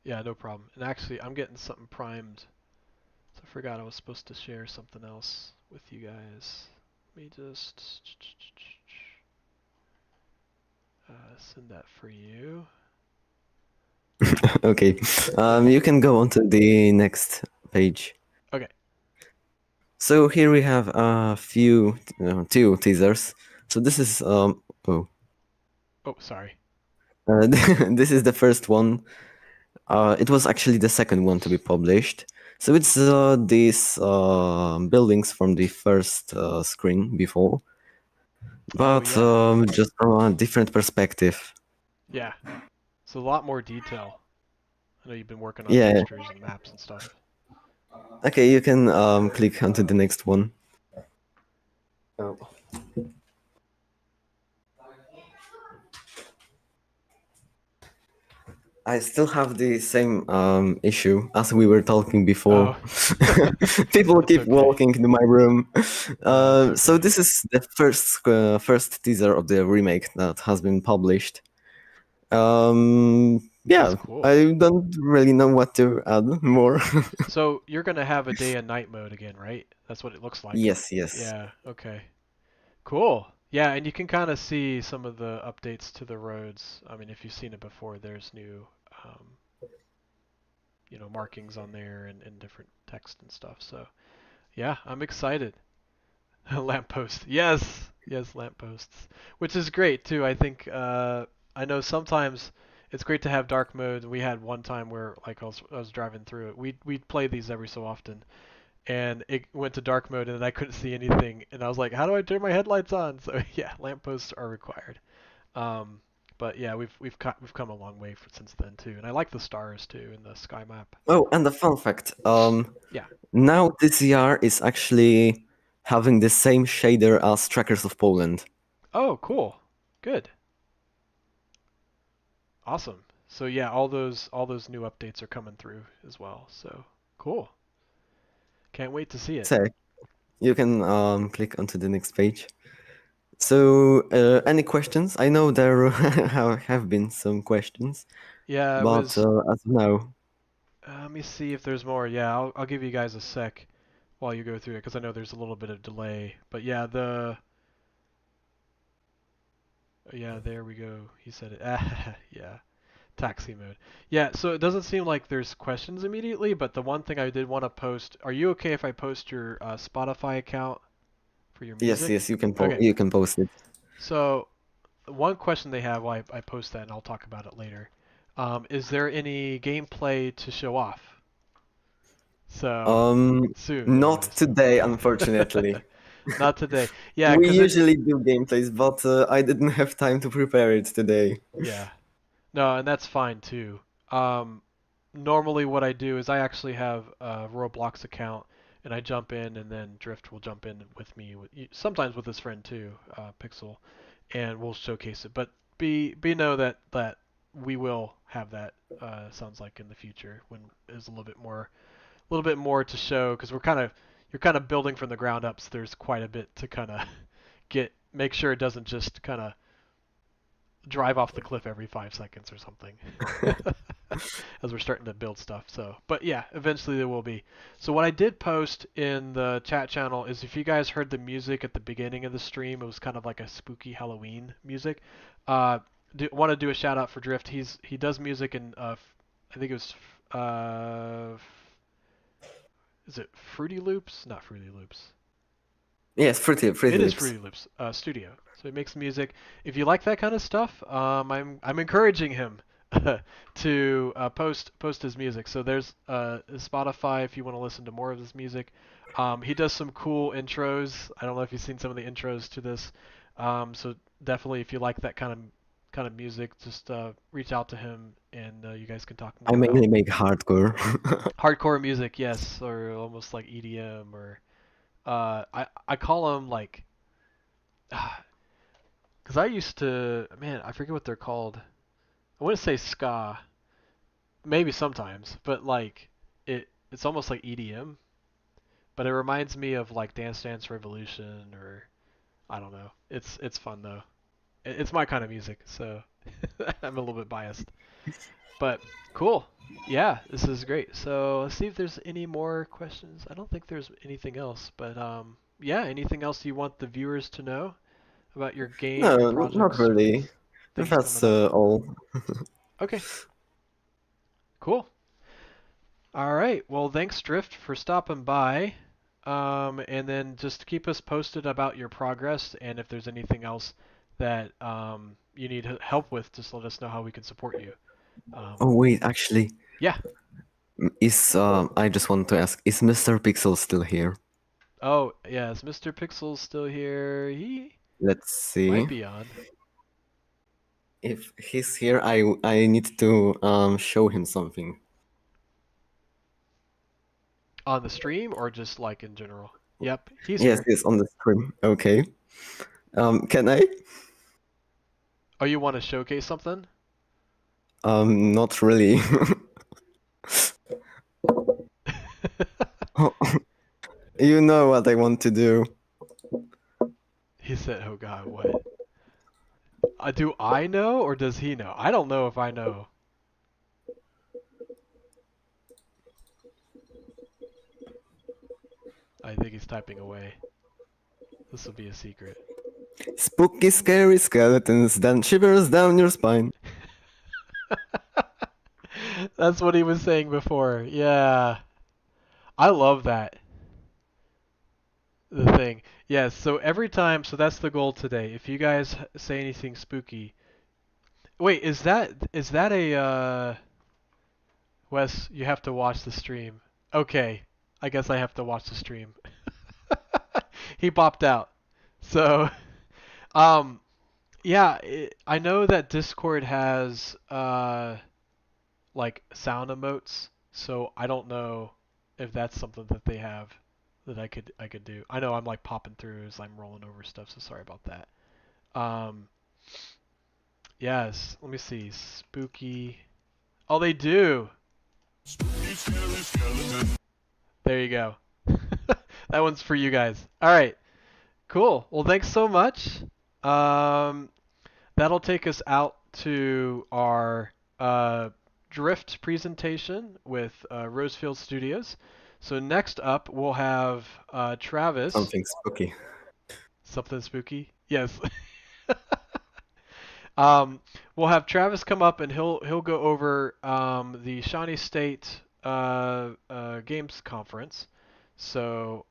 Yeah, no problem. And actually, I'm getting something primed. So I forgot I was supposed to share something else with you guys. Let me just send that for you. Okay. Okay. You can go on to the next page. Okay. So here we have a few, two teasers. So this is oh, Oh, sorry. this is the first one. It was actually the second one to be published. So it's these buildings from the first screen before, Oh but yeah, just from a different perspective. yeah. So a lot more detail. I know you've been working on Yeah. textures and maps and stuff. Okay, you can click onto the next one. Oh. I still have the same issue as we were talking before. Oh, People it's keep okay. walking into my room. No, it's So okay. this is the first teaser of the remake that has been published. That's Yeah, cool. I don't really know what to add more. So you're gonna have a day and night mode again, right? That's what it looks like. Yes, yes. Yeah, okay. Cool. Yeah, and you can kind of see some of the updates to the roads. I mean, if you've seen it before, there's new, um, markings on there and different text and stuff. So yeah, I'm excited. Lamppost. Yes, yes, lampposts, which is great too. I think I know sometimes it's great to have dark mode. We had one time where like I was driving through it. We'd play these every so often, and it went to dark mode and I couldn't see anything, and I was like, how do I turn my headlights on? So yeah, lampposts are required. Um, but yeah, we've come a long way since then too, and I like the stars too in the sky map. Oh, and a fun fact. Yeah. Now TCR is actually having the same shader as Trackers of Poland. Oh, cool. Good. Awesome. So yeah, all those new updates are coming through as well. So cool. Can't wait to see it. So you can click onto the next page. So, any questions? I know there have been some questions, Yeah, it but was. as of now, Let me see if there's more. Yeah, I'll give you guys a sec while you go through it because I know there's a little bit of delay. But yeah, yeah, there we go. He said it. Yeah, taxi mode. Yeah, so it doesn't seem like there's questions immediately, but the one thing I did want to post. Are you okay if I post your Spotify account for your yes, music? yes, you can Okay. you can post it. So one question they have, well, I post that and I'll talk about it later. Is there any gameplay to show off? So Um, soon, Not anyways. today, unfortunately. Not today. Yeah, We 'cause it's usually do gameplays, but I didn't have time to prepare it today. yeah. No, and that's fine too. Um, Normally what I do is I actually have a Roblox account and I jump in and then Drift will jump in with me sometimes with his friend too, Pixel, and we'll showcase it. But be know that we will have that sounds like in the future when there's a little bit more to show because you're kind of building from the ground up, so there's quite a bit to kind of make sure it doesn't just kind of drive off the cliff every 5 seconds or something as we're starting to build stuff. So, but yeah, eventually there will be. So what I did post in the chat channel is if you guys heard the music at the beginning of the stream, it was kind of like a spooky Halloween music. Uh, Want to do a shout out for Drift. He does music in I think it was is it Fruity Loops? Not Fruity Loops. Yes, Fruity It is Loops. Fruity Loops Studio. So he makes music. If you like that kind of stuff, I'm encouraging him to post his music. So there's Spotify if you want to listen to more of his music. He does some cool intros. I don't know if you've seen some of the intros to this. So definitely, if you like that kind of music, just reach out to him and you guys can talk I more about mainly make hardcore. hardcore music, yes, or almost like EDM or I call them like because I used to, man, I forget what they're called. I want to say ska, maybe sometimes, but like it's almost like EDM, but it reminds me of like Dance Dance Revolution or I don't know. It's fun though. It's my kind of music, so I'm a little bit biased. But cool. Yeah, this is great. So let's see if there's any more questions. I don't think there's anything else, but yeah, anything else you want the viewers to know about your game, your No, not projects, or really. things That's coming up? all. Okay, cool. All right. Well, thanks, Drift, for stopping by. And then just keep us posted about your progress, and if there's anything else that you need help with, just let us know how we can support you. Um, Oh wait, actually. Yeah. I just want to ask, is Mr. Pixel still here? Oh, yeah. Is Mr. Pixel still here? He Let's might see. be on. If he's here, I need to show him something. On the stream or just like in general? Yep, he's Yes, here. yes, on the stream. Okay. Can I? Oh, you want to showcase something? Not really. You know what I want to do. He said, "Oh God, what? Do I know or does he know? I don't know if I know." I think he's typing away. This will be a secret. Spooky, scary skeletons, then shivers down your spine. That's what he was saying before. Yeah, I love that. The thing. Yes. So every time, so that's the goal today. If you guys say anything spooky, wait, is that a Wes? You have to watch the stream. Okay, I guess I have to watch the stream. He popped out. So, um, yeah, I know that Discord has like sound emotes, so I don't know if that's something that they have that I could do. I know I'm like popping through as I'm rolling over stuff, so sorry about that. Um, yes, let me see. Spooky. Oh, they do. There you go. That one's for you guys. All right. Cool. Well, thanks so much. Um, that'll take us out to our Drift presentation with Rosefield Studios. So next up, we'll have Travis. Something spooky. Something spooky? Yes. um, we'll have Travis come up and he'll go over the Shawnee State Games Conference. So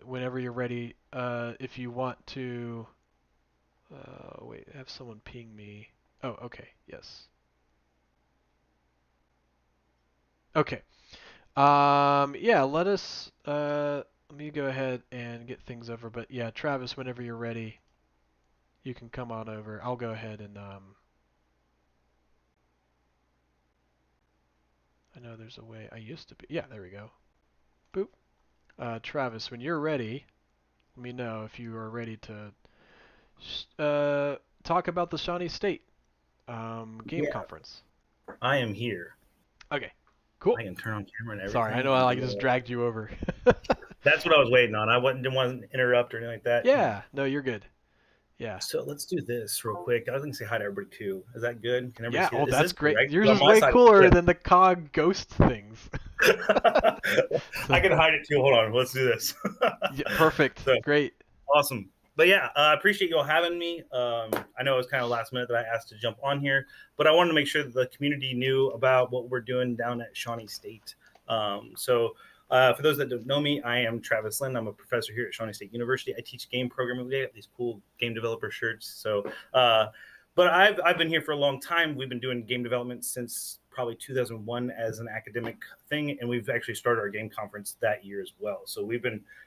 whenever you're ready, if you want to, wait, have someone ping me. Oh, okay, yes. Okay. Yeah, let me go ahead and get things over. But yeah, Travis, whenever you're ready, you can come on over. I'll go ahead and I know there's a way I used to be. Yeah, there we go. Boop. Travis, when you're ready, let me know if you are ready to talk about the Shawnee State game Yeah, conference. I am here. Okay, cool. I can turn on camera and Sorry, I everything. know I And like do just all dragged you over. That's what I was waiting on. Didn't want to interrupt or anything like that. Yeah, no, you're good. Yeah. So let's do this real quick. I was gonna say hi to everybody too. Is that good? Can everybody Yeah, see oh, it? Is that's this great. right? Yours On is my way side, cooler yeah. than the COGG ghost things. I can hide it too. Hold on. Let's do this. Yeah, perfect. So Great. awesome. But yeah, I appreciate you all having me. I know it was kind of last minute that I asked to jump on here, but I wanted to make sure that the community knew about what we're doing down at Shawnee State. For those that don't know me, I am Travis Lynn. I'm a professor here at Shawnee State University. I teach game programming. We have these cool game developer shirts. But I've been here for a long time. We've been doing game development since probably 2001 as an academic thing, and we've actually started our game conference that year as well. So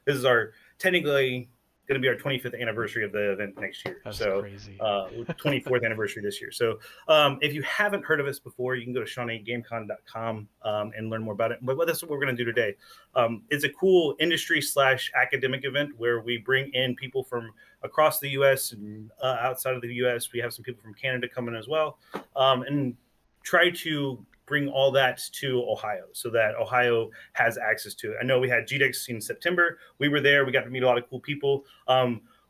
this is our technically going to be our 25th anniversary of the event next year. That's So crazy. 24th anniversary this year. So if you haven't heard of us before, you can go to ShawneeGameCon.com and learn more about it. But that's what we're going to do today. It's a cool industry / academic event where we bring in people from across the U.S. and outside of the U.S. We have some people from Canada coming as well, and try to bring all that to Ohio so that Ohio has access to it. I know we had GDEX in September. We were there. We got to meet a lot of cool people.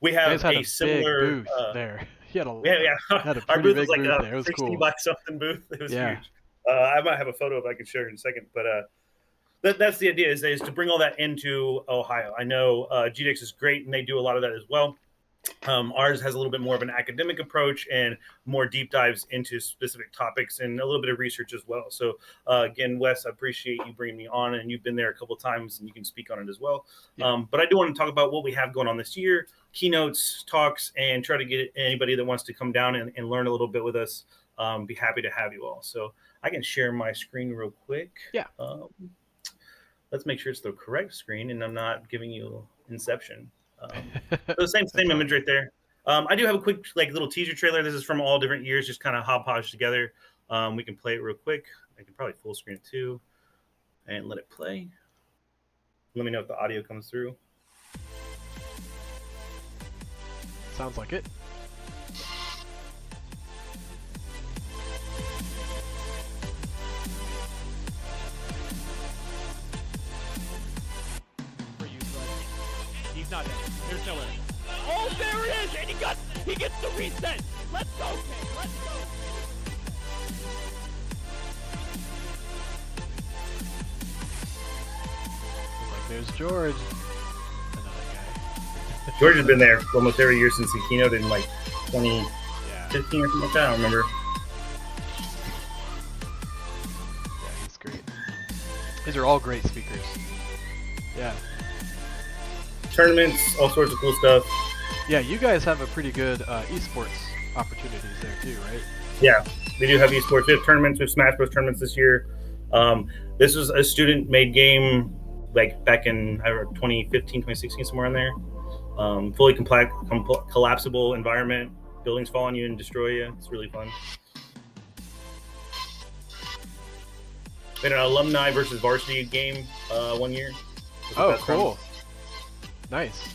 We You guys have had a a big similar. booth there. You Yeah. had a Our pretty booth was big like booth a there. It was 60 cool. by something booth. It was Yeah. huge. I might have a photo if I can share in a second, but that's the idea is to bring all that into Ohio. I know GDEX is great and they do a lot of that as well. Ours has a little bit more of an academic approach and more deep dives into specific topics and a little bit of research as well. So again, Wes, I appreciate you bringing me on, and you've been there a couple of times and you can speak on it as well. Yeah. But I do want to talk about what we have going on this year, keynotes, talks, and try to get anybody that wants to come down and learn a little bit with us be happy to have you all. So I can share my screen real quick. Yeah. Let's make sure it's the correct screen and I'm not giving you Inception. So same image right there. I do have a quick little teaser trailer. This is from all different years, just kind of hodgepodge together. We can play it real quick. I can probably full screen it too and let it play. Let me know if the audio comes through. Sounds like it. He's not dead. There's no way. Oh, there it is! And he gets the reset! Let's go, Kane! Let's go! Looks like there's George. Another guy. George has been there almost every year since he keynoted in 2015 or something like that. I don't remember. Yeah, he's great. These are all great speakers. Yeah. Tournaments, all sorts of cool stuff. Yeah, you guys have a pretty good esports opportunities there too, right? Yeah, we do have esports. We have tournaments. We have Smash Bros. Tournaments this year. This was a student-made game back in 2015, 2016, somewhere in there. Fully collapsible environment. Buildings fall on you and destroy you. It's really fun. We had an alumni versus varsity game 1 year. Oh, cool. Nice.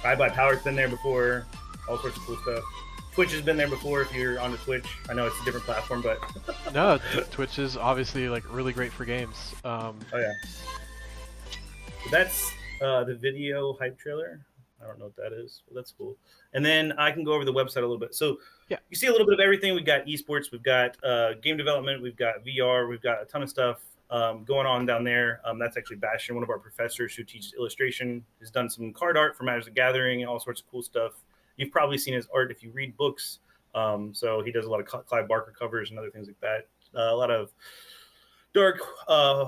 Bye Bye Power's been there before. All sorts of cool stuff. Twitch has been there before if you're on the Twitch. I know it's a different platform, but... No, Twitch is obviously really great for games. Oh, yeah. So that's the video hype trailer. I don't know what that is, but that's cool. And then I can go over the website a little bit. So yeah, you see a little bit of everything. We've got esports, we've got game development, we've got VR, we've got a ton of stuff going on down there. That's actually Bastion, one of our professors who teaches illustration, has done some card art for Magic the Gathering and all sorts of cool stuff. You've probably seen his art if you read books. So he does a lot of Clive Barker covers and other things like that. A lot of dark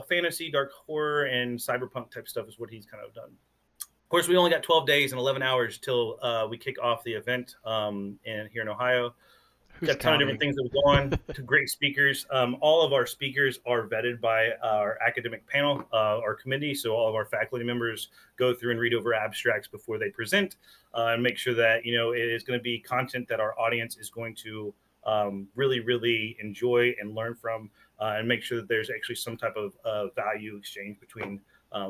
fantasy, dark horror, and cyberpunk type stuff is what he's kind of done. Of course, we only got 12 days and 11 hours till we kick off the event here in Ohio. We've got a ton of different things that will go on. To great speakers. All of our speakers are vetted by our academic panel, our committee. So all of our faculty members go through and read over abstracts before they present and make sure that it is going to be content that our audience is going to really, really enjoy and learn from, and make sure that there's actually some type of value exchange between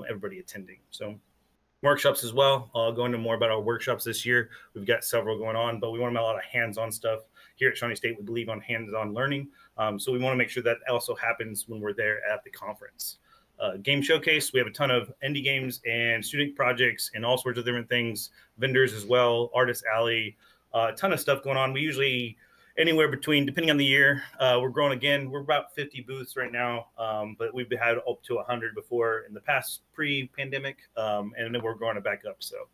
everybody attending. So. Workshops as well. I'll go into more about our workshops this year. We've got several going on, but we want to make a lot of hands-on stuff. Here at Shawnee State, we believe on hands-on learning. So we want to make sure that also happens when we're there at the conference. Game showcase, we have a ton of indie games and student projects and all sorts of different things, vendors as well, artist alley, a ton of stuff going on. We usually anywhere between, depending on the year, we're growing again. We're about 50 booths right now, but we've had up to 100 before in the past pre-pandemic, and then we're growing it back up. So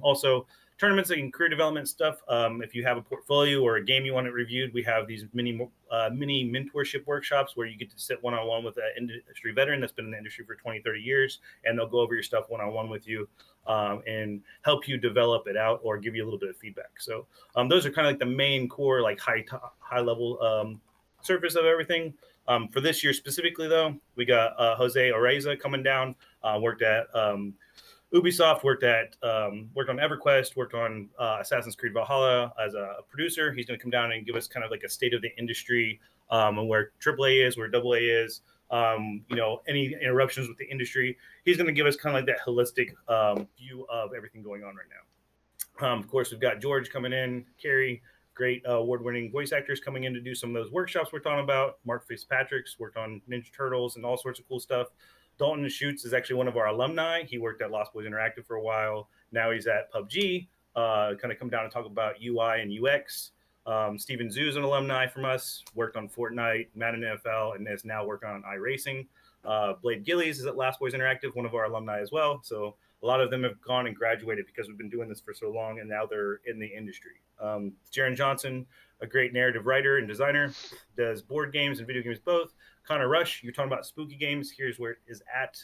also tournaments and career development stuff. If you have a portfolio or a game you want it reviewed, we have these mini mentorship workshops where you get to sit one-on-one with an industry veteran that's been in the industry for 20, 30 years, and they'll go over your stuff one-on-one with you and help you develop it out or give you a little bit of feedback. So those are kind of like the main core, high level surface of everything. For this year specifically, though, we got Jose Areza coming down, worked at Ubisoft, worked on EverQuest, worked on Assassin's Creed Valhalla as a producer. He's going to come down and give us kind of like a state of the industry and where AAA is, where AA is, any interruptions with the industry. He's going to give us kind of like that holistic view of everything going on right now. Of course, we've got George coming in, Carrie, great award-winning voice actors coming in to do some of those workshops we're talking about. Mark Fitzpatrick's worked on Ninja Turtles and all sorts of cool stuff. Dalton Schutz is actually one of our alumni. He worked at Lost Boys Interactive for a while. Now he's at PUBG, kind of come down and talk about UI and UX. Steven Zhu is an alumni from us, worked on Fortnite, Madden NFL, and is now working on iRacing. Blade Gillies is at Last Boys Interactive, one of our alumni as well. So a lot of them have gone and graduated because we've been doing this for so long, and now they're in the industry. Jaron Johnson, a great narrative writer and designer, does board games and video games both. Connor Rush, you're talking about spooky games. Here's where it is at.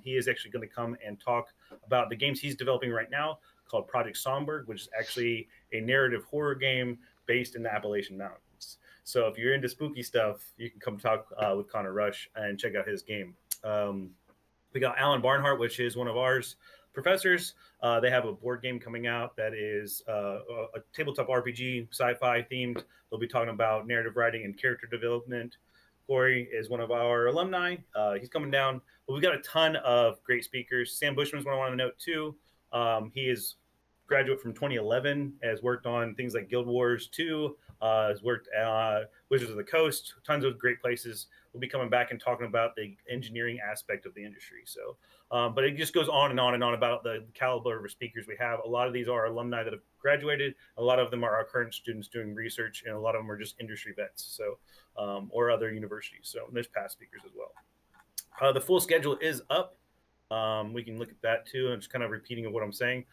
He is actually going to come and talk about the games he's developing right now called Project Songbird, which is actually a narrative horror game based in the Appalachian Mountains. So if you're into spooky stuff, you can come talk with Connor Rush and check out his game. We got Alan Barnhart, which is one of ours professors. They have a board game coming out that is a tabletop RPG, sci-fi themed. They'll be talking about narrative writing and character development. Corey is one of our alumni. He's coming down. But we've got a ton of great speakers. Sam Bushman's one I want to note too. He is graduate from 2011, has worked on things like Guild Wars 2, has worked at Wizards of the Coast, tons of great places. We'll be coming back and talking about the engineering aspect of the industry. So, but it just goes on and on and on about the caliber of speakers we have. A lot of these are alumni that have graduated. A lot of them are our current students doing research, and a lot of them are just industry vets, so or other universities. So there's past speakers as well. The full schedule is up. We can look at that too. I'm just kind of repeating what I'm saying.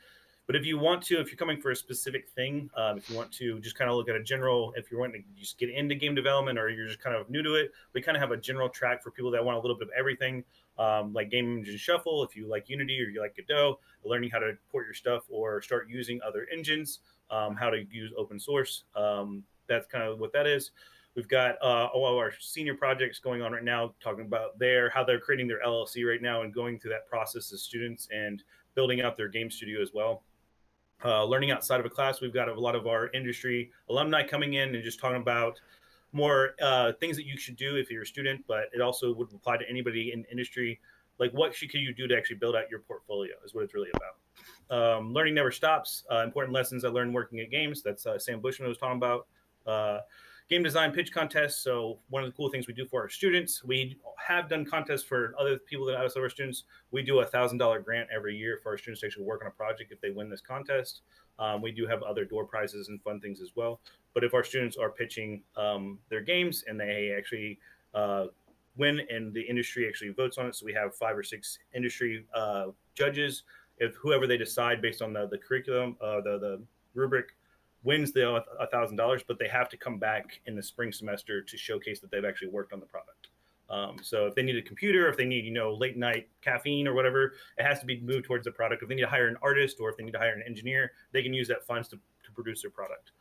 But if you want to, if you're coming for a specific thing, if you want to just kind of look at a general, if you're wanting to just get into game development or you're just kind of new to it, we kind of have a general track for people that want a little bit of everything, like Game Engine Shuffle, if you like Unity or you like Godot, learning how to port your stuff or start using other engines, how to use open source. That's kind of what that is. We've got all of our senior projects going on right now, talking about how they're creating their LLC right now and going through that process as students and building out their game studio as well. Learning outside of a class, we've got a lot of our industry alumni coming in and just talking about more things that you should do if you're a student, but it also would apply to anybody in industry. Like what can you do to actually build out your portfolio is what it's really about. Learning never stops. Important lessons I learned working at games. That's Sam Bushman was talking about. Game design pitch contest. So one of the cool things we do for our students, we have done contests for other people that outside of our students. We do a $1,000 grant every year for our students to actually work on a project if they win this contest. We do have other door prizes and fun things as well. But if our students are pitching their games and they actually win and the industry actually votes on it, so we have 5 or 6 industry judges. If whoever they decide based on the curriculum, the rubric, wins the $1,000, but they have to come back in the spring semester to showcase that they've actually worked on the product. So if they need a computer, if they need, late night caffeine or whatever, it has to be moved towards the product. If they need to hire an artist or if they need to hire an engineer, they can use that funds to produce their product.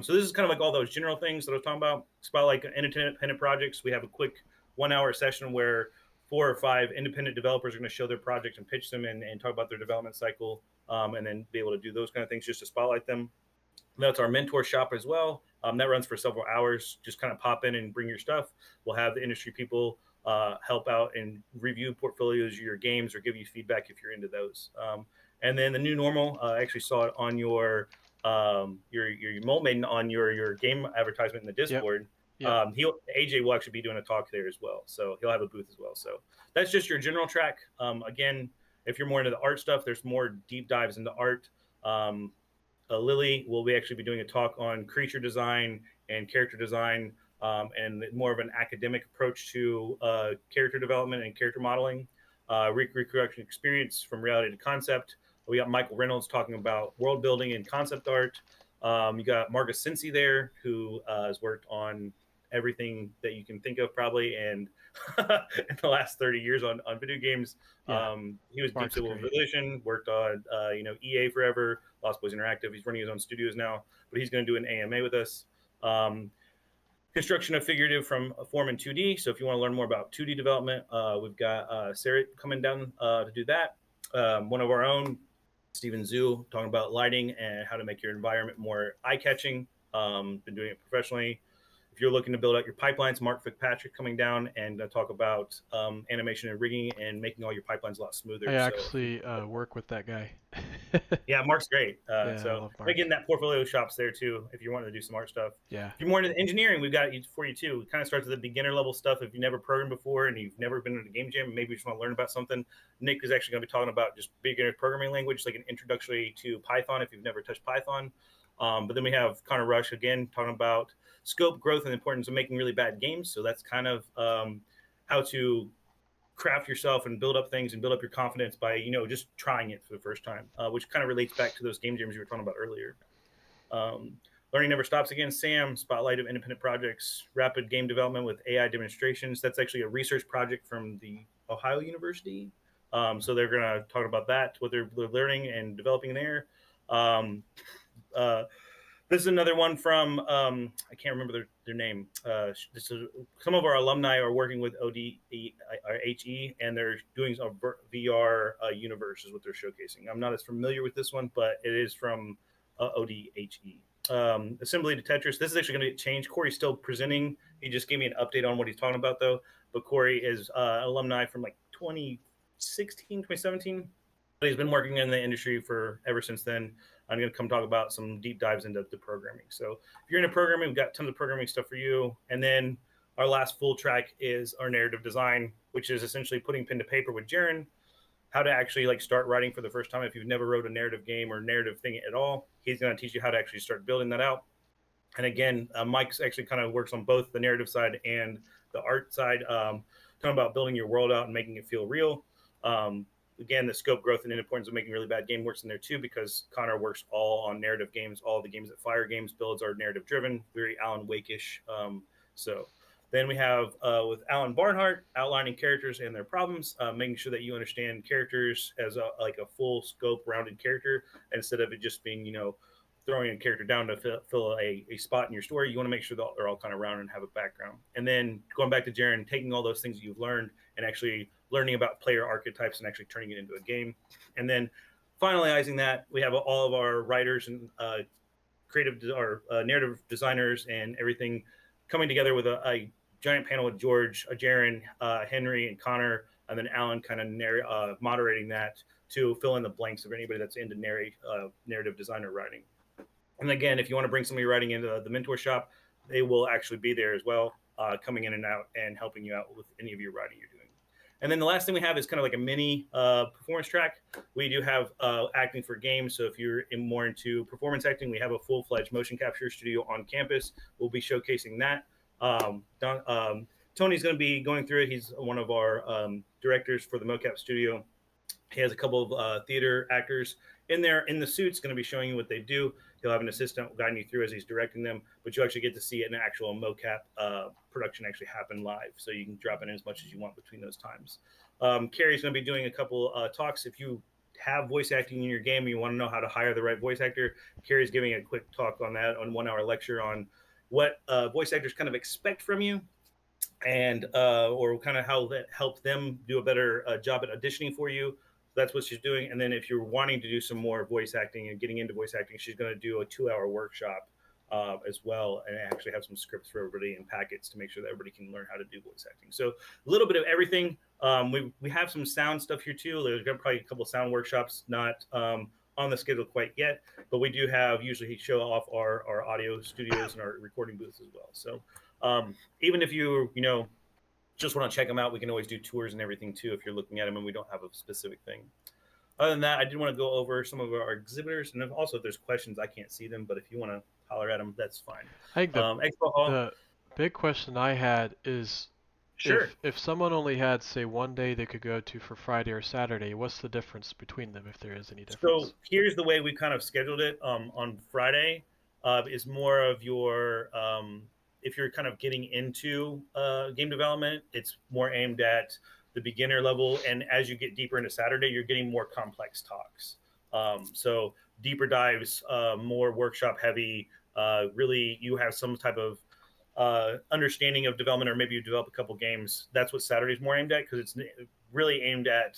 So this is kind of like all those general things that I was talking about. Spotlight independent projects. We have a quick 1-hour session where 4 or 5 independent developers are going to show their project and pitch them and talk about their development cycle, and then be able to do those kind of things just to spotlight them. That's our mentor shop as well. That runs for several hours. Just kind of pop in and bring your stuff. We'll have the industry people help out and review portfolios of your games or give you feedback if you're into those. And then the new normal, I actually saw it on your Mold Maiden on your game advertisement in the Discord. Yep. AJ will actually be doing a talk there as well. So he'll have a booth as well. So that's just your general track. Again, if you're more into the art stuff, there's more deep dives into art. Lily will actually be doing a talk on creature design and character design, and more of an academic approach to character development and character modeling. Reproduction experience from reality to concept. We got Michael Reynolds talking about world building and concept art. You got Marcus Cincy there, who has worked on everything that you can think of probably, and in the last 30 years on video games. Yeah. He was Deep Civil Revolution, worked on EA forever, Lost Boys Interactive. He's running his own studios now, but he's going to do an AMA with us. Construction of figurative from form in 2D. So if you want to learn more about 2D development, we've got Sarah coming down to do that. One of our own, Stephen Zhu, talking about lighting and how to make your environment more eye-catching. Been doing it professionally. If you're looking to build out your pipelines, Mark Fitzpatrick coming down and talk about animation and rigging and making all your pipelines a lot smoother. I actually work with that guy. Yeah, Mark's great. Yeah, so again, that portfolio shop's there too if you want to do some art stuff. Yeah. If you're more into engineering, we've got it for you too. It kind of starts with the beginner level stuff. If you've never programmed before and you've never been in a game jam, maybe you just want to learn about something. Nick is actually going to be talking about just beginner programming language, like an introductory to Python if you've never touched Python. But then we have Connor Rush again talking about scope, growth, and the importance of making really bad games. So that's kind of how to craft yourself and build up things and build up your confidence by, you know, just trying it for the first time, which kind of relates back to those game jams you were talking about earlier. Learning never stops. Again, Sam, spotlight of independent projects, rapid game development with AI demonstrations. That's actually a research project from the Ohio University. So they're going to talk about that, what they're learning and developing there. This is another one from, I can't remember their name. This is, some of our alumni are working with ODHE, and they're doing a VR universe is what they're showcasing. I'm not as familiar with this one, but it is from ODHE. Assembly to Tetris. This is actually going to get changed. Corey's still presenting. He just gave me an update on what he's talking about, though. But Corey is an alumni from like 2016, 2017. But he's been working in the industry for ever since then. I'm going to come talk about some deep dives into the programming. So if you're into programming, we've got tons of programming stuff for you. And then our last full track is our narrative design, which is essentially putting pen to paper with Jaren, how to actually like start writing for the first time. If you've never wrote a narrative game or narrative thing at all, he's going to teach you how to actually start building that out. And again, Mike's actually kind of works on both the narrative side and the art side, talking about building your world out and making it feel real. Again, the scope, growth, and importance of making really bad game works in there too, because Connor works all on narrative games. All the games that Fire Games builds are narrative driven, very Alan Wake-ish. So then we have with Alan Barnhart, outlining characters and their problems, making sure that you understand characters as like a full scope, rounded character, instead of it just being, you know, throwing a character down to fill a spot in your story. You want to make sure that they're all kind of round and have a background. And then going back to Jaren, taking all those things that you've learned and actually learning about player archetypes and actually turning it into a game. And then finalizing that, we have all of our writers and creative or narrative designers and everything coming together with a giant panel with George, Jaren, Henry, and Connor, and then Alan kind of moderating that to fill in the blanks of anybody that's into narrative design or writing. And again, if you want to bring somebody writing into the mentor shop, they will actually be there as well, coming in and out and helping you out with any of your writing you're doing. And then the last thing we have is kind of like a mini performance track. We do have acting for games. So if you're more into performance acting, we have a full-fledged motion capture studio on campus. We'll be showcasing that. Tony's going to be going through it. He's one of our directors for the mocap studio. He has a couple of theater actors in there in the suits, going to be showing you what they do. He'll have an assistant guiding you through as he's directing them, but you actually get to see an actual mocap production actually happen live. So you can drop in as much as you want between those times. Carrie's going to be doing a couple talks. If you have voice acting in your game and you want to know how to hire the right voice actor, Carrie's giving a quick talk on that on 1 hour lecture on what voice actors kind of expect from you, and or kind of how that helps them do a better job at auditioning for you. That's what she's doing. And then if you're wanting to do some more voice acting and getting into voice acting, she's going to do a 2-hour workshop as well, and actually have some scripts for everybody and packets to make sure that everybody can learn how to do voice acting. So a little bit of everything. We have some sound stuff here too. There's probably a couple of sound workshops, not on the schedule quite yet, but we do have usually show off our audio studios and our recording booths as well. So even if you just want to check them out, we can always do tours and everything too if you're looking at them and we don't have a specific thing. Other than that, I did want to go over some of our exhibitors, and also if there's questions, I can't see them, but if you want to holler at them, that's fine. I think the big question I had is, sure, if someone only had, say, one day they could go to for Friday or Saturday, what's the difference between them, if there is any difference? So here's the way we kind of scheduled it. On Friday is more of your if you're kind of getting into game development, it's more aimed at the beginner level. And as you get deeper into Saturday, you're getting more complex talks. So deeper dives, more workshop heavy, really you have some type of understanding of development, or maybe you develop a couple games. That's what Saturday's more aimed at, because it's really aimed at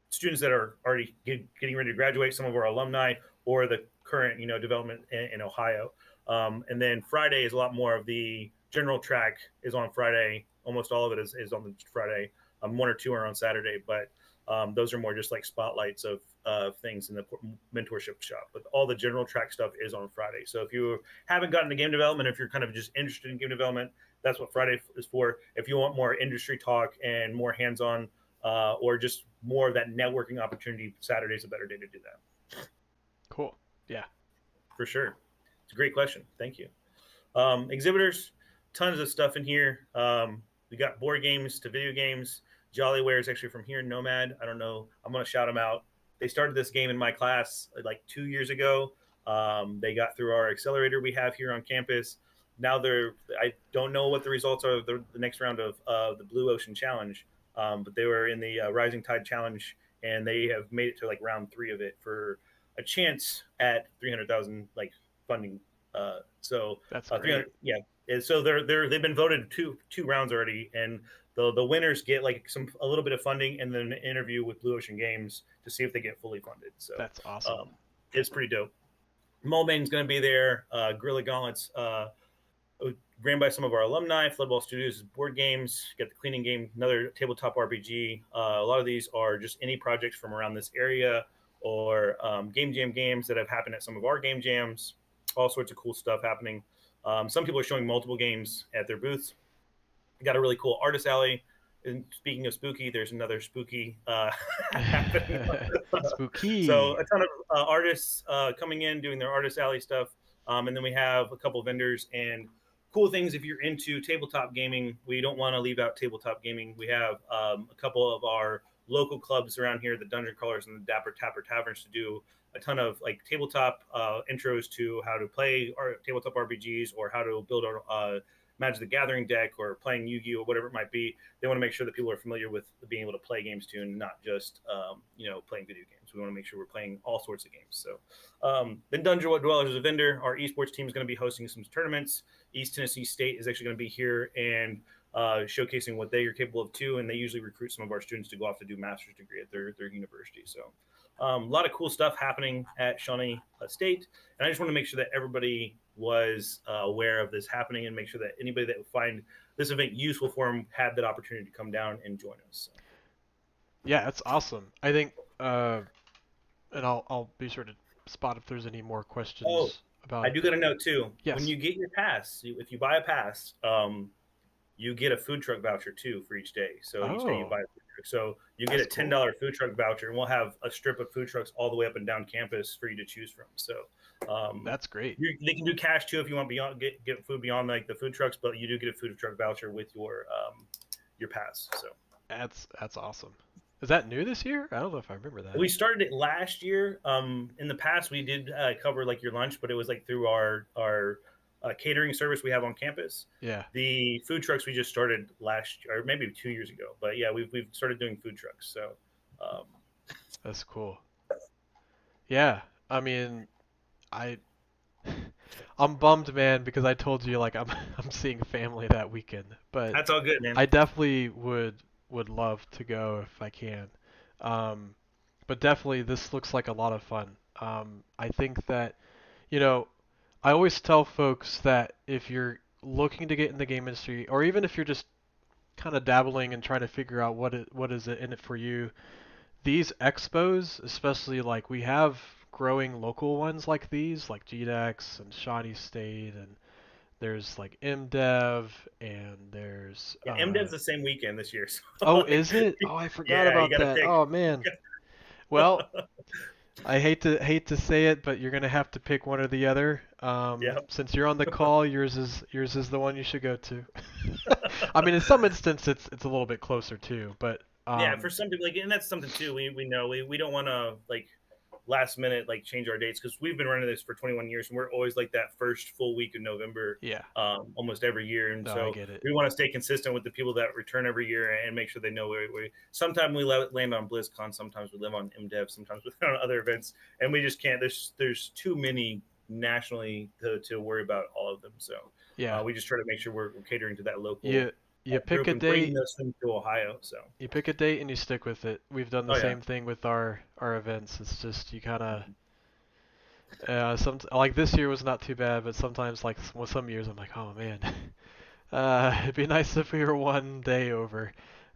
students that are already getting ready to graduate, some of our alumni, or the current development in Ohio. And then Friday is a lot more of the general track is on Friday. Almost all of it is on the Friday. 1 or 2 are on Saturday, but those are more just like spotlights of things in the mentorship shop. But all the general track stuff is on Friday. So if you haven't gotten to game development, if you're kind of just interested in game development, that's what Friday is for. If you want more industry talk and more hands-on, or just more of that networking opportunity, Saturday's a better day to do that. Cool. Yeah. For sure. It's a great question. Thank you. Exhibitors, tons of stuff in here. We got board games to video games. Jollyware is actually from here, Nomad. I don't know. I'm going to shout them out. They started this game in my class like 2 years ago. They got through our accelerator we have here on campus. Now I don't know what the results are of the next round of the Blue Ocean Challenge, but they were in the Rising Tide Challenge, and they have made it to like round 3 of it for a chance at 300,000 like funding. That's 300, great. yeah. And so they've been voted two rounds already, and the winners get like a little bit of funding and then an interview with Blue Ocean Games to see if they get fully funded. So That's awesome. It's pretty dope. Mulbane's going to be there. Guerrilla Gauntlets, ran by some of our alumni. Floodball Studios board games. Got the cleaning game, another tabletop RPG. A lot of these are just any projects from around this area or game jam games that have happened at some of our game jams. All sorts of cool stuff happening. Some people are showing multiple games at their booths. Got a really cool artist alley. And speaking of spooky, there's another spooky happening. Spooky. So a ton of artists coming in, doing their artist alley stuff. And then we have a couple of vendors and cool things. If you're into tabletop gaming, we don't want to leave out tabletop gaming. We have a couple of our local clubs around here, the Dungeon Crawlers and the Dapper Tapper Taverns, to do a ton of like tabletop intros to how to play our tabletop RPGs or how to build our Magic the Gathering deck or playing Yu-Gi-Oh, whatever it might be. They want to make sure that people are familiar with being able to play games too, and not just playing video games. We want to make sure we're playing all sorts of games. So then Dungeon Dwellers is a vendor. Our esports team is going to be hosting some tournaments. East Tennessee State is actually going to be here and showcasing what they are capable of too, and they usually recruit some of our students to go off to do master's degree at their university. So a lot of cool stuff happening at Shawnee State, and I just want to make sure that everybody was aware of this happening and make sure that anybody that would find this event useful for them had that opportunity to come down and join us. So. Yeah, that's awesome. I think, and I'll be sure to spot if there's any more questions about. I do got a note too. Yes. When you get your pass, if you buy a pass, you get a food truck voucher too for each day. So each day you buy a food truck. So you get a $10 food truck voucher, and we'll have a strip of food trucks all the way up and down campus for you to choose from. So that's great. They can do cash too if you want beyond get food beyond like the food trucks, but you do get a food truck voucher with your pass. So that's awesome. Is that new this year? I don't know if I remember that. We started it last year. In the past, we did cover like your lunch, but it was like through our catering service we have on campus. Yeah. The food trucks we just started last year, or maybe 2 years ago. But yeah, we've started doing food trucks. So that's cool. Yeah, I mean, I'm bummed, man, because I told you like I'm seeing family that weekend, but that's all good, man. I definitely would love to go if I can. But definitely this looks like a lot of fun. I think that, I always tell folks that if you're looking to get in the game industry, or even if you're just kind of dabbling and trying to figure out what is it in it for you, these expos, especially like we have growing local ones like these, like GDEX and Shawnee State, and there's like MDev, and there's MDev's the same weekend this year. So. Oh, is it? Oh, I forgot about that. Pick. Oh man. Well, I hate to say it, but you're gonna have to pick one or the other. Since you're on the call, yours is the one you should go to. I mean, in some instance, it's a little bit closer too, but yeah, for some people, and that's something too. We know we don't want to like last minute like change our dates because we've been running this for 21 years and we're always like that first full week of November. Yeah. Almost every year, and so I get it. We want to stay consistent with the people that return every year and make sure they know we sometimes we land on BlizzCon, sometimes we live on MDev, sometimes we live on other events, and we just can't. There's too many nationally to worry about all of them. So yeah, we just try to make sure we're catering to that local. Yeah. You pick a date. To Ohio, so you pick a date and you stick with it. We've done the same thing with our events. It's just you kind of like this year was not too bad, but sometimes like with some years I'm like, oh man, it'd be nice if we were one day over.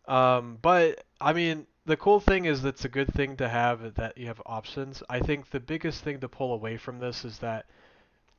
But I mean, the cool thing is it's a good thing to have that you have options. I think the biggest thing to pull away from this is that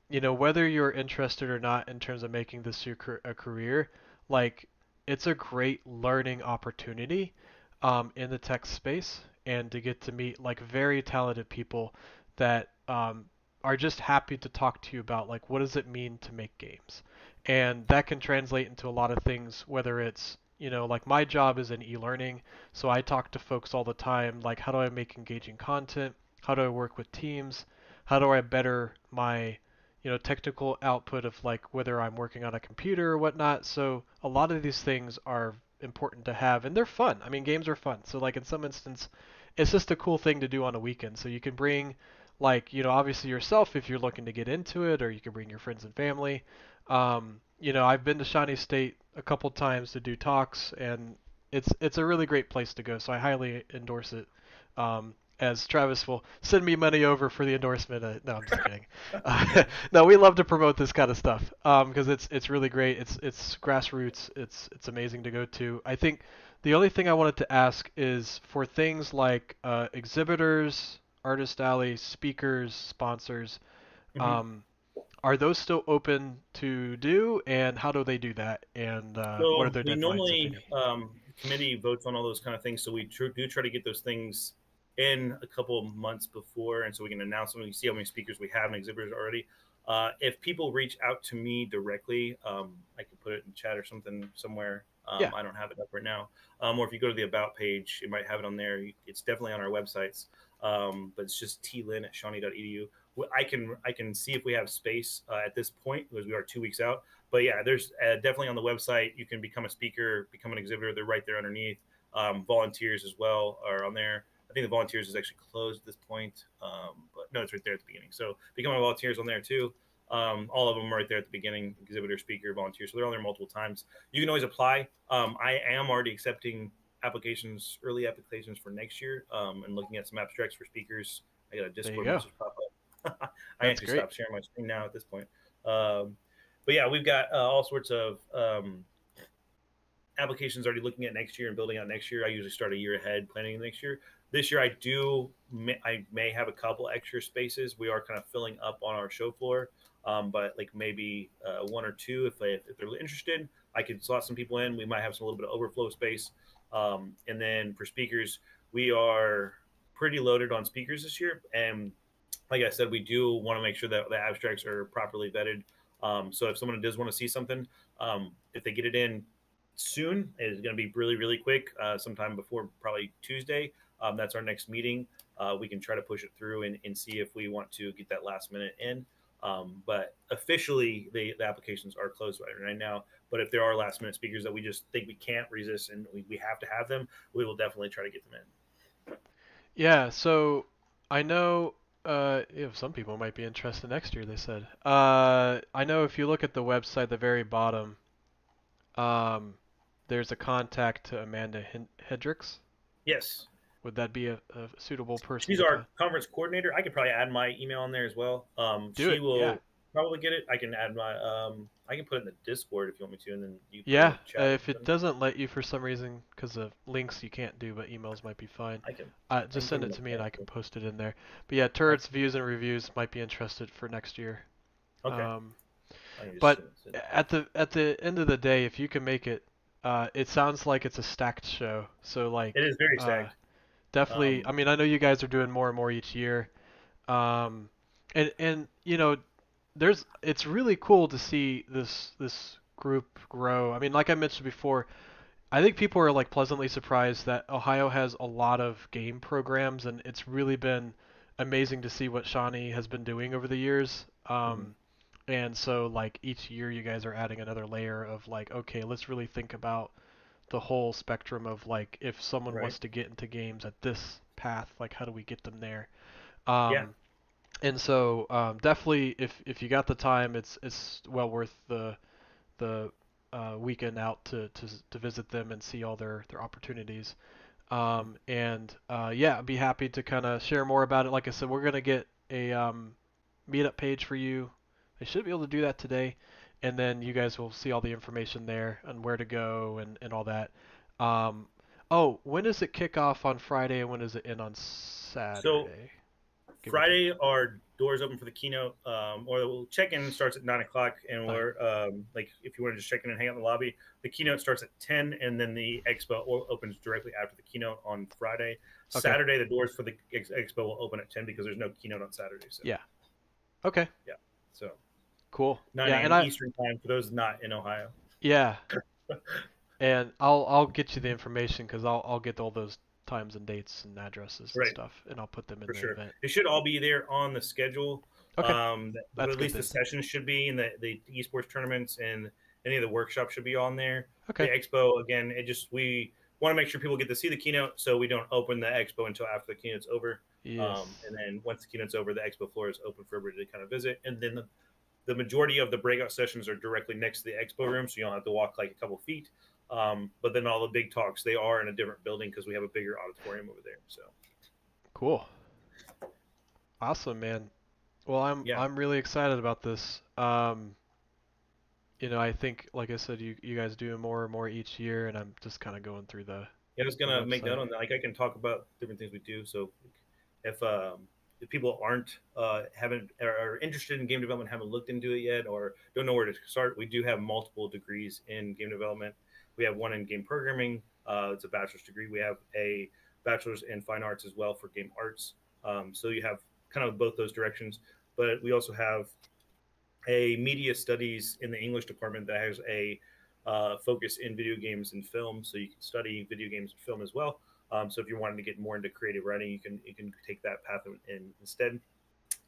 whether you're interested or not in terms of making this a career, like. It's a great learning opportunity in the tech space, and to get to meet like very talented people that are just happy to talk to you about like what does it mean to make games, and that can translate into a lot of things, whether it's you know, like my job is in e-learning, so I talk to folks all the time, like how do I make engaging content? How do I work with teams? How do I better my, you know, technical output of like whether I'm working on a computer or whatnot? So a lot of these things are important to have, and they're fun. I mean, games are fun. So like in some instance, it's just a cool thing to do on a weekend. So you can bring like, you know, obviously yourself if you're looking to get into it, or you can bring your friends and family. You know, I've been to Shawnee State a couple times to do talks, and it's a really great place to go. So I highly endorse it. As Travis will send me money over for the endorsement. No, I'm just kidding. No, we love to promote this kind of stuff because it's really great. It's grassroots. It's amazing to go to. I think the only thing I wanted to ask is for things like exhibitors, artist alley, speakers, sponsors. Mhm. Um, are those still open to do, and how do they do that? And what are So their we deadlines, if normally any? the committee votes on all those kind of things. So we do try to get those things in a couple of months before, and so we can announce them. You see how many speakers we have and exhibitors already. If people reach out to me directly, I can put it in chat or something somewhere. Yeah. I don't have it up right now. Or if you go to the about page, it might have it on there. It's definitely on our websites, but it's just tlin@shawnee.edu. I can see if we have space at this point because we are 2 weeks out. But yeah, there's definitely on the website. You can become a speaker, become an exhibitor. They're right there underneath. Volunteers as well are on there. I think the volunteers is actually closed at this point, but no, it's right there at the beginning. So become a volunteers on there too. All of them are right there at the beginning: exhibitor, speaker, volunteer. So they're on there multiple times. You can always apply. I am already accepting early applications for next year, and looking at some abstracts for speakers. I got a There you Discord go. message pop up. I That's actually great. stopped sharing my screen now at this point. But yeah, we've got all sorts of applications already looking at next year and building out next year. I usually start a year ahead planning next year. This year, I may have a couple extra spaces. We are kind of filling up on our show floor, but like maybe one or two if they're interested, I could slot some people in. We might have some a little bit of overflow space, and then for speakers, we are pretty loaded on speakers this year. And like I said, we do want to make sure that the abstracts are properly vetted. So if someone does want to see something, if they get it in soon, it's going to be really, really quick, sometime before probably Tuesday. That's our next meeting. We can try to push it through and see if we want to get that last minute in. But officially, the applications are closed right now. But if there are last minute speakers that we just think we can't resist and we have to have them, we will definitely try to get them in. Yeah, so I know if some people might be interested next year, they said. I know if you look at the website at the very bottom, um, there's a contact to Amanda Hendricks. Yes. Would that be a suitable person She's to our conference coordinator. I could probably add my email in there as well. do She it? Yeah. will probably get it. I can add my I can put it in the Discord if you want me to, and then you put it in Yeah, the chat. if it doesn't let you for some reason, because of links you can't do, but emails might be fine. I can. Just Put send it in it the to me and I can chat. post it in there. But yeah, turrets, views, and reviews might be interested for next year. Okay. Um, I can just but send it. at the end of the day, if you can make it, it sounds like it's a stacked show. So It like, is very stacked. definitely. Um, I mean, I know you guys are doing more and more each year. Um, and you know, it's really cool to see this group grow. I mean, like I mentioned before, I think people are like pleasantly surprised that Ohio has a lot of game programs, and it's really been amazing to see what Shawnee has been doing over the years. mhm. And so like each year you guys are adding another layer of like, okay, let's really think about the whole spectrum of like if someone Right. wants to get into games at this path, like how do we get them there? Yeah. And so definitely if you got the time, it's well worth the weekend out to visit them and see all their opportunities. And yeah, I'd be happy to kind of share more about it. Like I said, we're gonna get a meetup page for you. They should be able to do that today, and then you guys will see all the information there and where to go and all that. Um, oh, when does it kick off on Friday and when does it end on So Saturday? Give or take. Friday, our doors open for the keynote, or the check-in starts at 9 o'clock, and Fine. we're like, if you want to just check in and hang out in the lobby, the keynote starts at 10, and then the expo opens directly after the keynote on Friday. Okay. Saturday, the doors for the expo will open at 10 because there's no keynote on Saturday. So Yeah. Okay. yeah, so Cool. 9 Yeah, a.m. and I Eastern time for those not in Ohio. yeah. And I'll get you the information because I'll get all those times and dates and addresses and Right. stuff, and I'll put them in For the sure. event. It should all be there on the schedule. Okay, But that's at good least the then. sessions should be, and the esports tournaments and any of the workshops should be on there. The Okay. expo, again, we want to make sure people get to see the keynote, so we don't open the expo until after the keynote's over. Yes. And then once the keynote's over, the expo floor is open for everybody to kind of visit. And then the majority of the breakout sessions are directly next to the expo room, so you don't have to walk like a couple feet. But then all the big talks, they are in a different building because we have a bigger auditorium over there. So Cool. Awesome, man. Well, yeah, I'm really excited about this. I think, like I said, you guys do more and more each year, and I'm just kind of going through yeah, I was the gonna make website. note on that. Like I can talk about different things we do. So if if people aren't haven't are interested in game development, haven't looked into it yet, or don't know where to start, we do have multiple degrees in game development. We have one in game programming. It's a bachelor's degree. We have a bachelor's in fine arts as well for game arts. So you have kind of both those directions. But we also have a media studies in the English department that has a focus in video games and film, so you can study video games and film as well. So if you're wanting to get more into creative writing, you can take that path instead.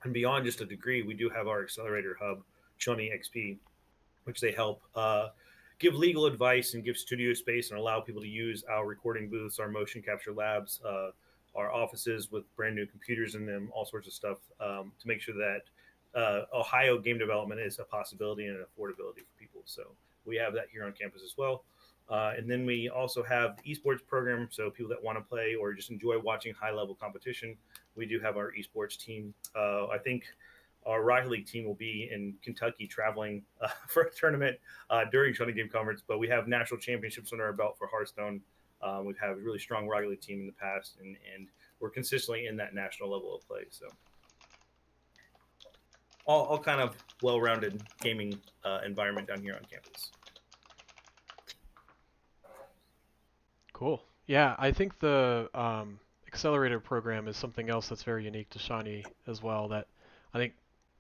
And beyond just a degree, we do have our accelerator hub, Shawnee XP, which they help give legal advice and give studio space and allow people to use our recording booths, our motion capture labs, our offices with brand new computers in them, all sorts of stuff to make sure that Ohio game development is a possibility and an affordability for people. So we have that here on campus as well. And then we also have the esports program. So people that want to play or just enjoy watching high level competition, we do have our esports team. I think our Rocket League team will be in Kentucky traveling for a tournament during Shawnee Game Conference, but we have national championships under our belt for Hearthstone. We've had a really strong Rocket League team in the past, and we're consistently in that national level of play. So all kind of well-rounded gaming environment down here on campus. Cool. Yeah, I think the accelerator program is something else that's very unique to Shawnee as well. That I think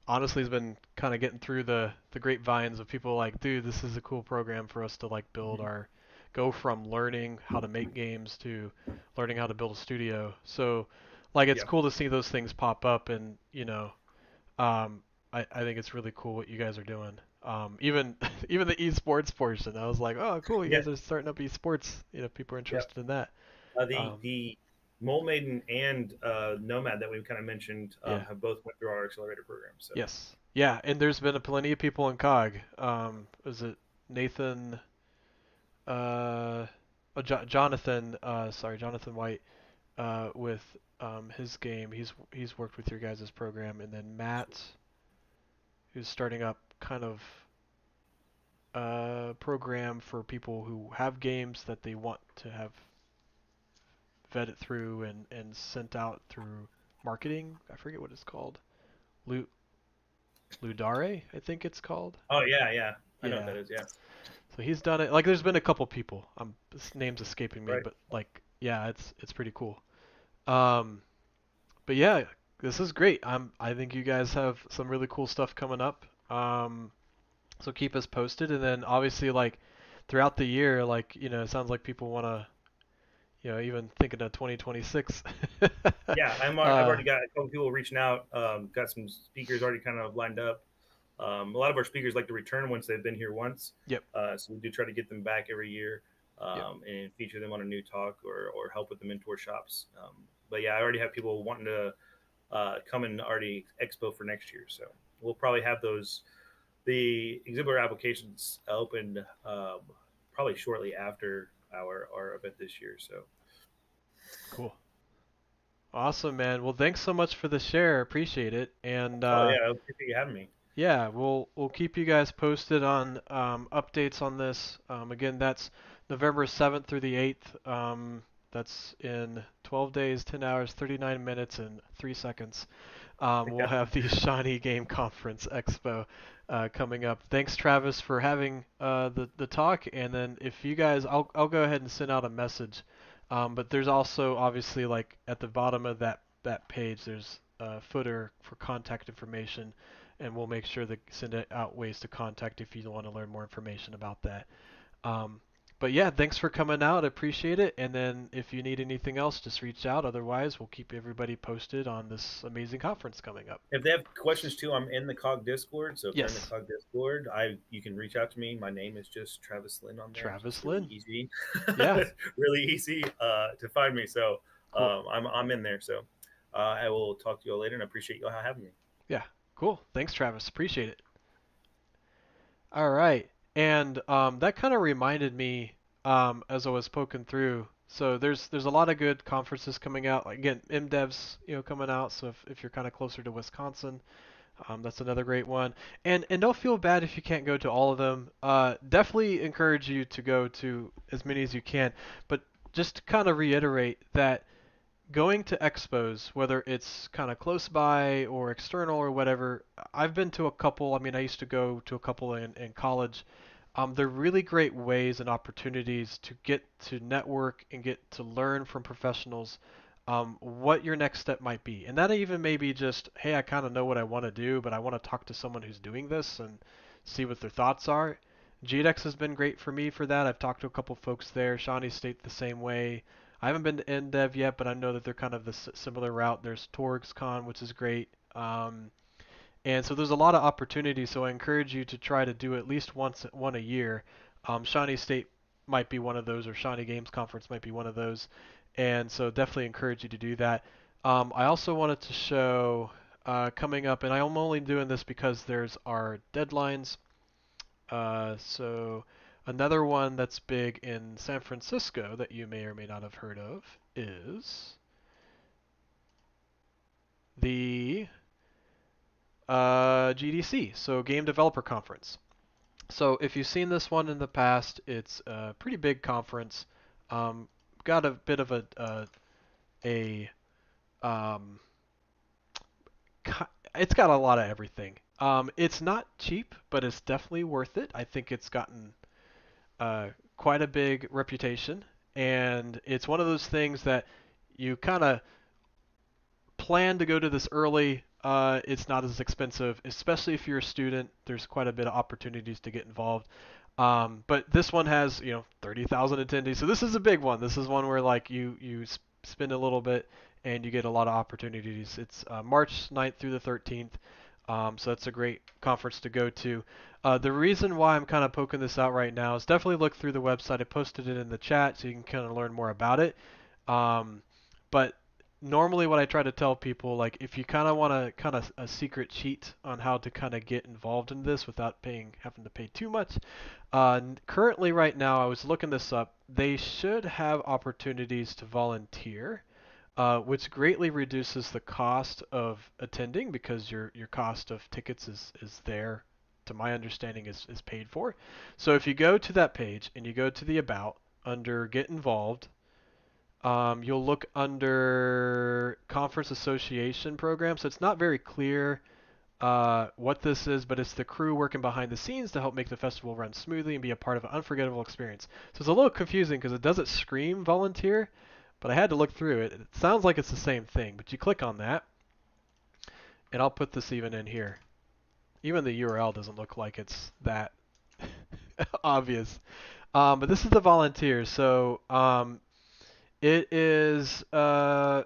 honestly has been kind of getting through the grapevines of people like, dude, this is a cool program for us to like build our go from learning how to make games to learning how to build a studio. So like it's Yeah. cool to see those things pop up and um, I think it's really cool what you guys are doing. Even even the esports portion, I was like, oh, cool, you Yeah. guys are starting up esports. People are Yeah. interested in that. Um, The Mole Maiden and Nomad that we kind of mentioned yeah, have both went through our accelerator program. So yes, yeah, and there's been plenty of people in COGG. Was it Nathan? Jonathan. Sorry, Jonathan White. With his game, he's worked with your guys' program, and then Matt, who's starting up kind of program for people who have games that they want to have vetted through and sent out through marketing. I forget what it's called. Lu- Ludare, I think it's called. oh yeah, I know what Yeah. that is. Yeah, So he's done it. Like, there's been a couple people. This name's escaping me, right. but like, yeah, it's pretty cool. Um, but yeah, this is great. I think you guys have some really cool stuff coming up. So keep us posted, and then obviously like throughout the year, like it sounds like people want to, even thinking of 2026. Yeah, I've uh, already got a couple people reaching out. Got some speakers already kind of lined up. A lot of our speakers like to return once they've been here once. yep, So we do try to get them back every year yep, and feature them on a new talk or help with the mentor shops. But yeah, I already have people wanting to come and already expo for next year. So we'll probably have the exhibitor applications opened probably shortly after our event this year. So cool, awesome, man. Well, thanks so much for the share. Appreciate it, and oh yeah, I appreciate you having me. yeah, we'll keep you guys posted on updates on this. Again, that's November 7th through the 8th. That's in 12 days, 10 hours, 39 minutes, and 3 seconds. We'll Yeah. have the Shawnee Game Conference Expo coming up. Thanks, Travis, for having the talk. And then if you guys, I'll go ahead and send out a message. But there's also obviously like at the bottom of that page, there's a footer for contact information, and we'll make sure to send it out ways to contact if you want to learn more information about that. Um, But yeah, thanks for coming out. I appreciate it. And then if you need anything else, just reach out. Otherwise, we'll keep everybody posted on this amazing conference coming up. If they have questions too, I'm in the COGG Discord. So if they're in the Yes. COGG Discord, you can reach out to me. My name is just Travis Lynn on there. Travis It's really Lynn. easy. Yeah. Really easy to find me. So Cool. I'm in there. So I will talk to you all later, and I appreciate you all having me. Yeah. Cool. Thanks, Travis. Appreciate it. All right. And that kind of reminded me as I was poking through. So there's a lot of good conferences coming out. Like, again, MDev's coming out. So if you're kind of closer to Wisconsin, that's another great one. And don't feel bad if you can't go to all of them. Definitely encourage you to go to as many as you can. But just to kind of reiterate that going to expos, whether it's kind of close by or external or whatever, I've been to a couple. I mean, I used to go to a couple in college. They're really great ways and opportunities to get to network and get to learn from professionals what your next step might be. And that even may be just, hey, I kind of know what I want to do, but I want to talk to someone who's doing this and see what their thoughts are. GDEX has been great for me for that. I've talked to a couple folks there. Shawnee State the same way. I haven't been to NDev yet, but I know that they're kind of the similar route. There's TorgsCon, which is great. And so there's a lot of opportunities, so I encourage you to try to do at least one a year. Shawnee State might be one of those, or Shawnee Games Conference might be one of those. And so definitely encourage you to do that. I also wanted to show coming up, and I'm only doing this because there's our deadlines. So another one that's big in San Francisco that you may or may not have heard of is the GDC, so Game Developer Conference. So if you've seen this one in the past, it's a pretty big conference. Got a bit of a um, it's got a lot of everything. It's not cheap, but it's definitely worth it. I think it's gotten quite a big reputation, and it's one of those things that you kind of plan to go to this early. It's not as expensive, especially if you're a student. There's quite a bit of opportunities to get involved. But this one has 30,000 attendees, so this is a big one. This is one where like you spend a little bit and you get a lot of opportunities. It's March 9th through the 13th. So that's a great conference to go to. The reason why I'm kind of poking this out right now is definitely look through the website. I posted it in the chat so you can kind of learn more about it. But normally what I try to tell people, like if you kind of want a secret cheat on how to kind of get involved in this without having to pay too much, currently right now I was looking this up. They should have opportunities to volunteer. Which greatly reduces the cost of attending because your cost of tickets is there, to my understanding, is paid for. So if you go to that page and you go to the About under Get Involved, you'll look under Conference Association Program. So it's not very clear what this is, but it's the crew working behind the scenes to help make the festival run smoothly and be a part of an unforgettable experience. So it's a little confusing because it doesn't scream volunteer, but I had to look through it. It sounds like it's the same thing, but you click on that, and I'll put this even in here. Even the URL doesn't look like it's that obvious. But this is the volunteers. So it is. So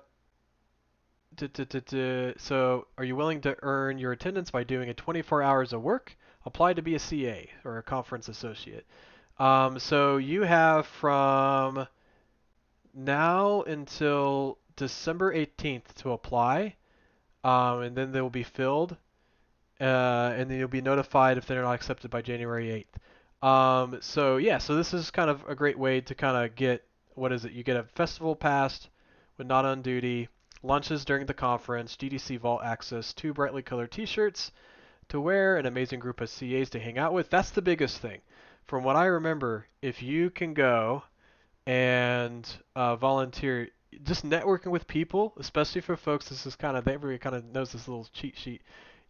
are you willing to earn your attendance by doing a 24 hours of work? Apply to be a CA or a conference associate. So you have from now until December 18th to apply, and then they will be filled, and then you'll be notified if they're not accepted by January 8th. So yeah, so this is kind of a great way to kind of get, what is it? You get a festival pass with Not on Duty, lunches during the conference, GDC Vault access, 2 brightly colored T-shirts to wear, an amazing group of CAs to hang out with. That's the biggest thing. From what I remember, if you can go and volunteer, just networking with people, especially for folks, this is kind of, everybody kind of knows this little cheat sheet.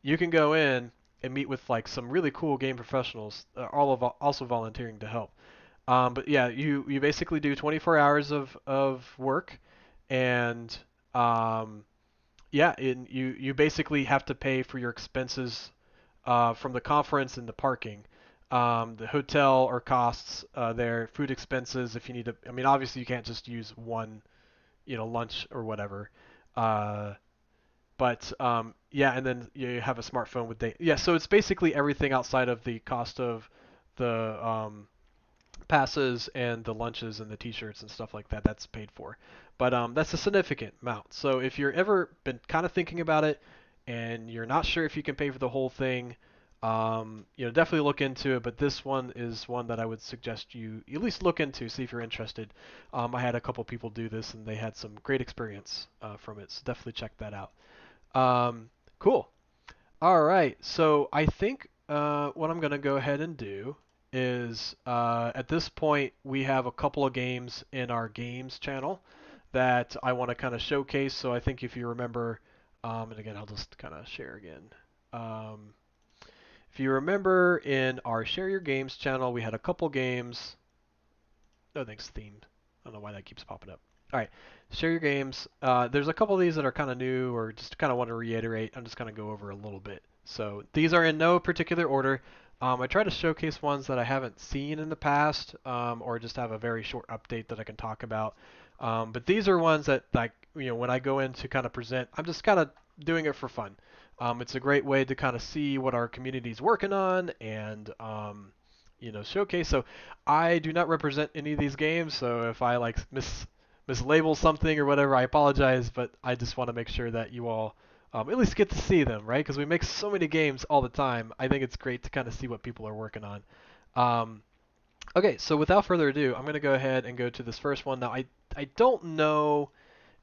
You can go in and meet with like some really cool game professionals, also volunteering to help. But yeah, you basically do 24 hours of work, and yeah, you basically have to pay for your expenses from the conference and the parking. the hotel or costs there, food expenses if you need to. I mean, obviously you can't just use one, lunch or whatever. But yeah, and then you have a smartphone with data. Yeah, so it's basically everything outside of the cost of the passes and the lunches and the t-shirts and stuff like that. That's paid for. But that's a significant amount. So if you're ever been kind of thinking about it and you're not sure if you can pay for the whole thing, definitely look into it. But this one is one that I would suggest you at least look into, see if you're interested. I had a couple people do this and they had some great experience from it. So definitely check that out. Cool. All right. So I think what I'm going to go ahead and do is at this point we have a couple of games in our games channel that I want to kind of showcase. So I think if you remember, and again I'll just kind of share again. If you remember in our Share Your Games channel, we had a couple games. No thanks themed. I don't know why that keeps popping up. All right, Share Your Games. There's a couple of these that are kind of new or just kind of want to reiterate. I'm just going to go over a little bit. So these are in no particular order. I try to showcase ones that I haven't seen in the past or just have a very short update that I can talk about. But these are ones that, like, when I go in to kind of present, I'm just kind of doing it for fun. It's a great way to kind of see what our community's working on and showcase. So I do not represent any of these games, so if I like mislabel something or whatever, I apologize, but I just want to make sure that you all at least get to see them, right? Because we make so many games all the time. I think it's great to kind of see what people are working on. Okay, so without further ado, I'm going to go ahead and go to this first one. Now, I don't know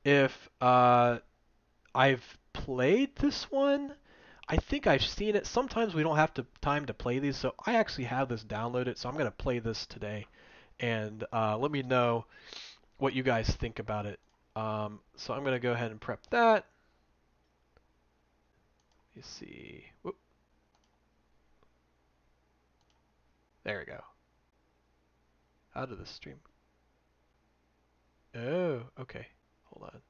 if I've played this one. I think I've seen it. Sometimes we don't have time to play these, so I actually have this downloaded, so I'm going to play this today. And let me know what you guys think about it. So I'm going to go ahead and prep that. Let me see. Whoop. There we go. How did this stream? Oh, okay. Hold on.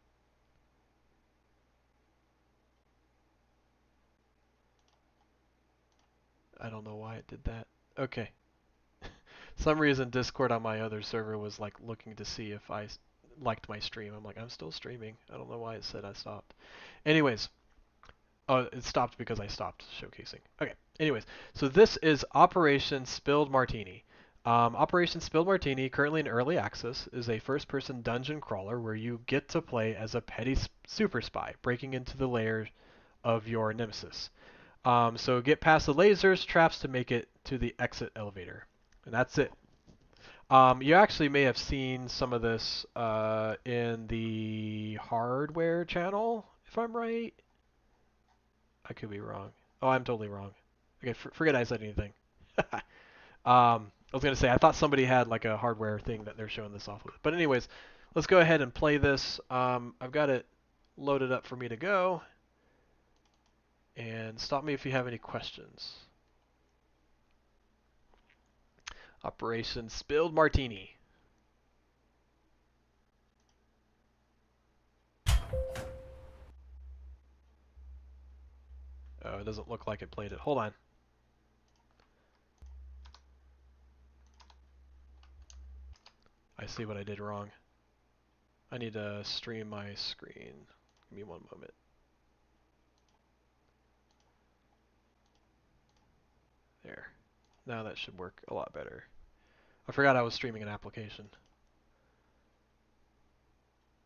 I don't know why it did that. Okay. Some reason Discord on my other server was like looking to see if I liked my stream. I'm like, I'm still streaming. I don't know why it said I stopped. Anyways, oh, it stopped because I stopped showcasing. Okay. Anyways, so this is Operation Spilled Martini. Operation Spilled Martini, currently in early access, is a first-person dungeon crawler where you get to play as a petty super spy, breaking into the lair of your nemesis. So get past the lasers, traps to make it to the exit elevator. And that's it. You actually may have seen some of this in the hardware channel, if I'm right. I could be wrong. Oh, I'm totally wrong. Okay, forget I said anything. I was going to say, I thought somebody had like a hardware thing that they're showing this off with. But anyways, let's go ahead and play this. I've got it loaded up for me to go. And stop me if you have any questions. Operation Spilled Martini. Oh, it doesn't look like it played it. Hold on. I see what I did wrong. I need to stream my screen. Give me one moment. There. Now that should work a lot better. I forgot I was streaming an application.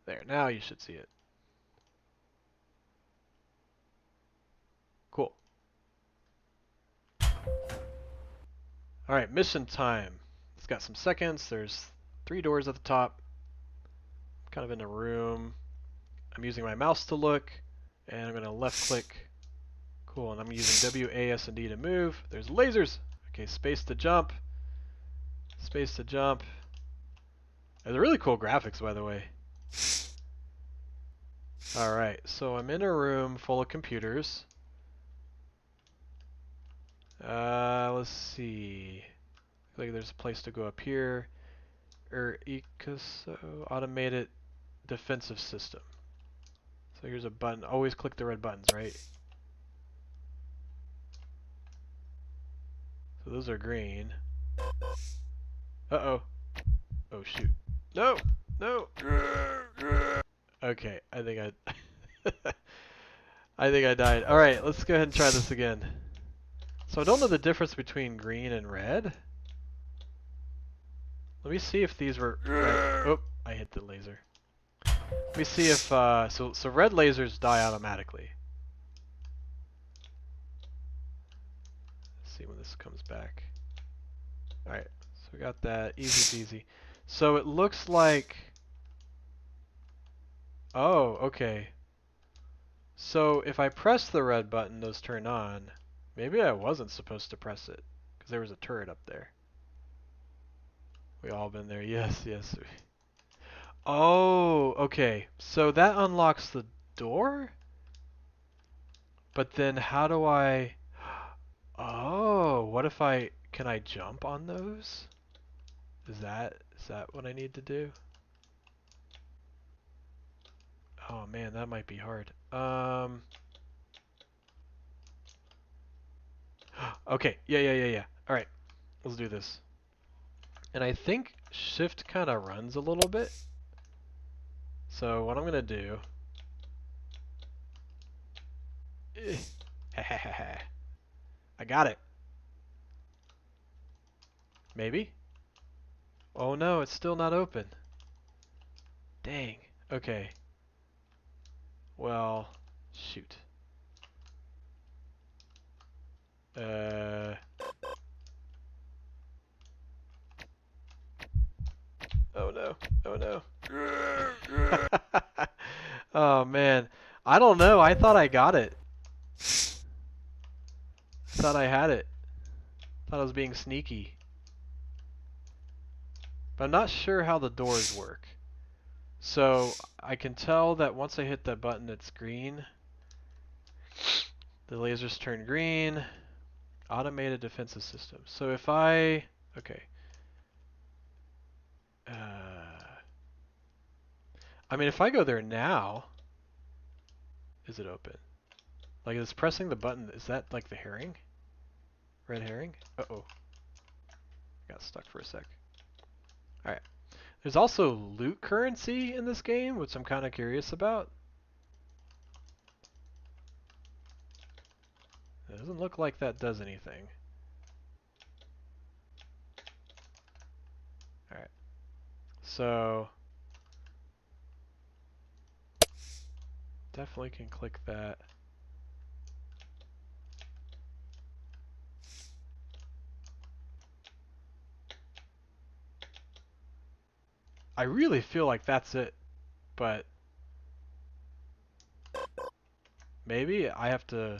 There, now you should see it. Cool. Alright, mission time. It's got some seconds. There's 3 doors at the top. I'm kind of in a room. I'm using my mouse to look, and I'm going to left click. Cool, and I'm using W, A, S, and D to move. There's lasers. Okay, space to jump. Space to jump. There's really cool graphics, by the way. Alright, so I'm in a room full of computers. Let's see. I think there's a place to go up here. Ecoso automated defensive system. So here's a button. Always click the red buttons, right? So those are green. Uh-oh. Oh, shoot. No! No! Okay, I think I... I think I died. Alright, let's go ahead and try this again. So I don't know the difference between green and red. Let me see if these were red. Oh, I hit the laser. Let me see if, so red lasers die automatically. Let's see when this comes back. Alright, so we got that, easy peasy. So it looks like, oh, okay. So if I press the red button, those turn on. Maybe I wasn't supposed to press it, because there was a turret up there. We all been there, yes, yes. Oh, okay. So that unlocks the door? But then how do I... Oh, what if can I jump on those? Is that what I need to do? Oh man, that might be hard. Okay, yeah. Alright, let's do this. And I think shift kind of runs a little bit. So what I'm gonna do... I got it. Maybe? Oh no, it's still not open. Dang. Okay. Well, shoot. Oh no. Oh no. Oh man. I don't know. I thought I got it. Thought I had it. Thought I was being sneaky. But I'm not sure how the doors work. So I can tell that once I hit that button it's green. The lasers turn green. Automated defensive system. So if I... Okay. I mean, if I go there now... Is it open? Like, is pressing the button... Is that like the herring? Red herring? Uh-oh. Got stuck for a sec. Alright. There's also loot currency in this game, which I'm kind of curious about. It doesn't look like that does anything. Alright. So... Definitely can click that. I really feel like that's it, but maybe I have to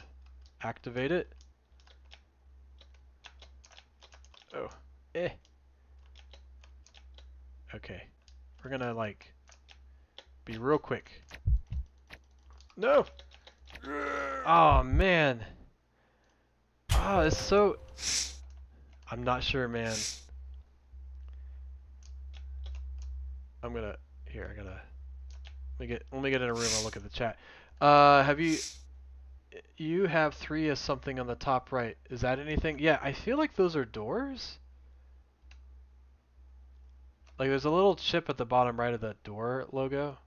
activate it. Oh, Okay, we're gonna like be real quick. No! Oh man! Oh, it's so... I'm not sure, man. I'm gonna... Here, I gotta... Let me get in a room and look at the chat. Have you... You have 3 as something on the top right. Is that anything? Yeah, I feel like those are doors. Like there's a little chip at the bottom right of the door logo.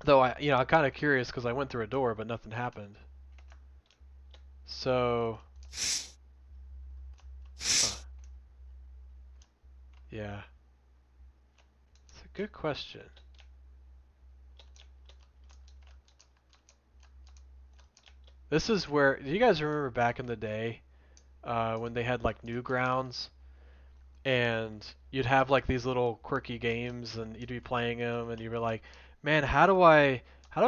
Though I'm kind of curious because I went through a door but nothing happened. So... Yeah. It's a good question. This is where... Do you guys remember back in the day when they had like Newgrounds? And you'd have like these little quirky games and you'd be playing them and you'd be like, man, how do I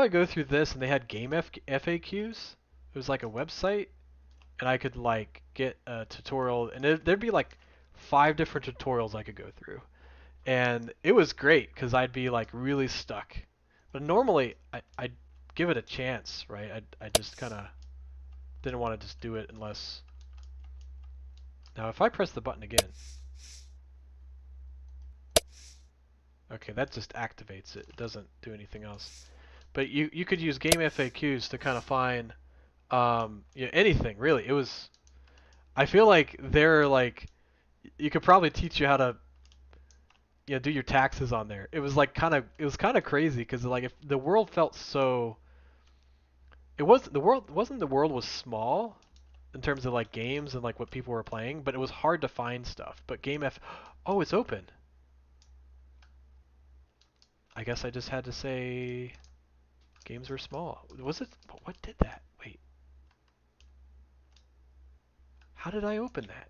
go through this? And they had game FAQs. It was like a website and I could like get a tutorial and there'd be like 5 different tutorials I could go through. And it was great because I'd be like really stuck. But normally I'd give it a chance, right? I just kind of didn't want to just do it unless... Now if I press the button again... Okay, that just activates it. It doesn't do anything else. But you could use game FAQs to kind of find anything really. It was I feel like they're like you could probably teach you how to do your taxes on there. It was kind of crazy because like if the world felt so the world was small in terms of like games and like what people were playing, but it was hard to find stuff. But oh, it's open. I guess I just had to say games were small. Was it? What did that? Wait. How did I open that?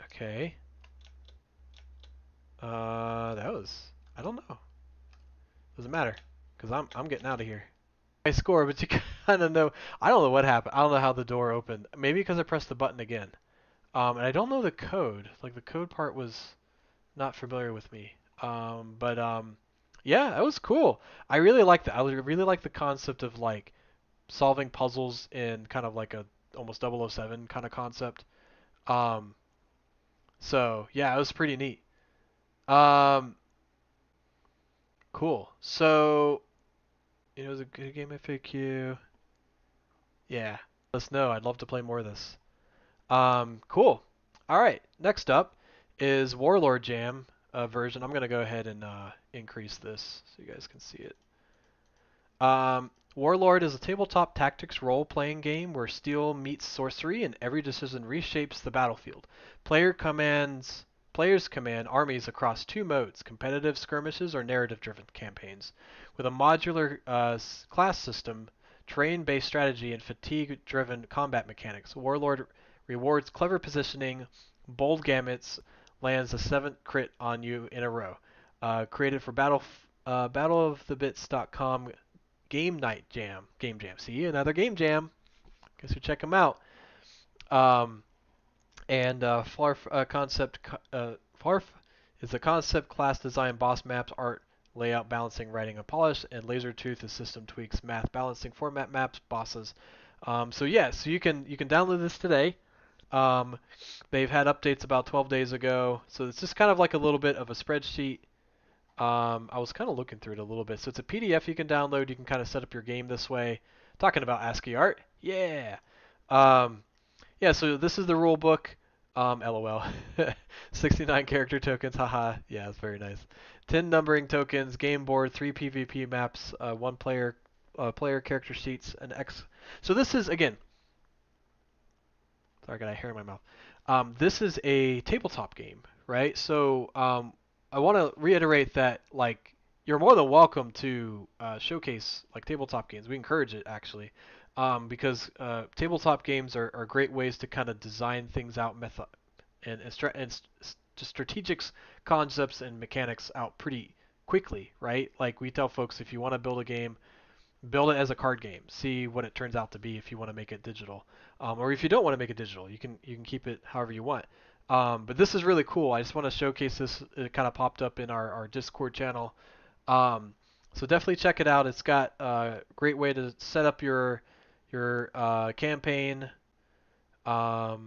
Okay. That was, I don't know. Doesn't matter, cause I'm getting out of here. I score, but you kind of know. I don't know what happened. I don't know how the door opened. Maybe because I pressed the button again. And I don't know the code. Like the code part was not familiar with me. Yeah, that was cool. I really like that. I really like the concept of like solving puzzles in kind of like a almost 007 kind of concept. Um, so yeah, it was pretty neat. Um, cool. So it was a good game FAQ. Yeah, let us know. I'd love to play more of this. Cool. All right. Next up is Warlord Jam version. I'm gonna go ahead and increase this so you guys can see it. Warlord is a tabletop tactics role-playing game where steel meets sorcery and every decision reshapes the battlefield. Players command armies across two modes, competitive skirmishes or narrative-driven campaigns, with a modular class system, terrain-based strategy, and fatigue-driven combat mechanics. Warlord rewards clever positioning, bold gamuts, lands a 7th crit on you in a row. Created for battleofthebits.com Game Jam. See, another Game Jam. Guess we check them out. And Flarf is a concept class design, boss maps, art, layout, balancing, writing, and polish. And Lasertooth is system tweaks, math, balancing, format maps, bosses. So you can download this today. They've had updates about 12 days ago, so it's just kind of like a little bit of a spreadsheet. I was kind of looking through it a little bit. So it's a PDF you can download. You can kind of set up your game this way. Talking about ASCII art, yeah. Yeah. So this is the rule book. LOL. 69 character tokens. Haha. Yeah, it's very nice. 10 numbering tokens. Game board. 3 PvP maps. 1 player character sheets. An X. So this is again. Sorry, I got a hair in my mouth. This is a tabletop game, right? So I want to reiterate that like you're more than welcome to showcase like tabletop games. We encourage it actually, because tabletop games are great ways to kind of design things out, just strategic concepts and mechanics out pretty quickly, right? Like we tell folks, if you want to build a game, build it as a card game. See what it turns out to be if you want to make it digital, or if you don't want to make it digital, you can keep it however you want. But this is really cool. I just want to showcase this. It kind of popped up in our Discord channel, so definitely check it out. It's got a great way to set up your campaign, how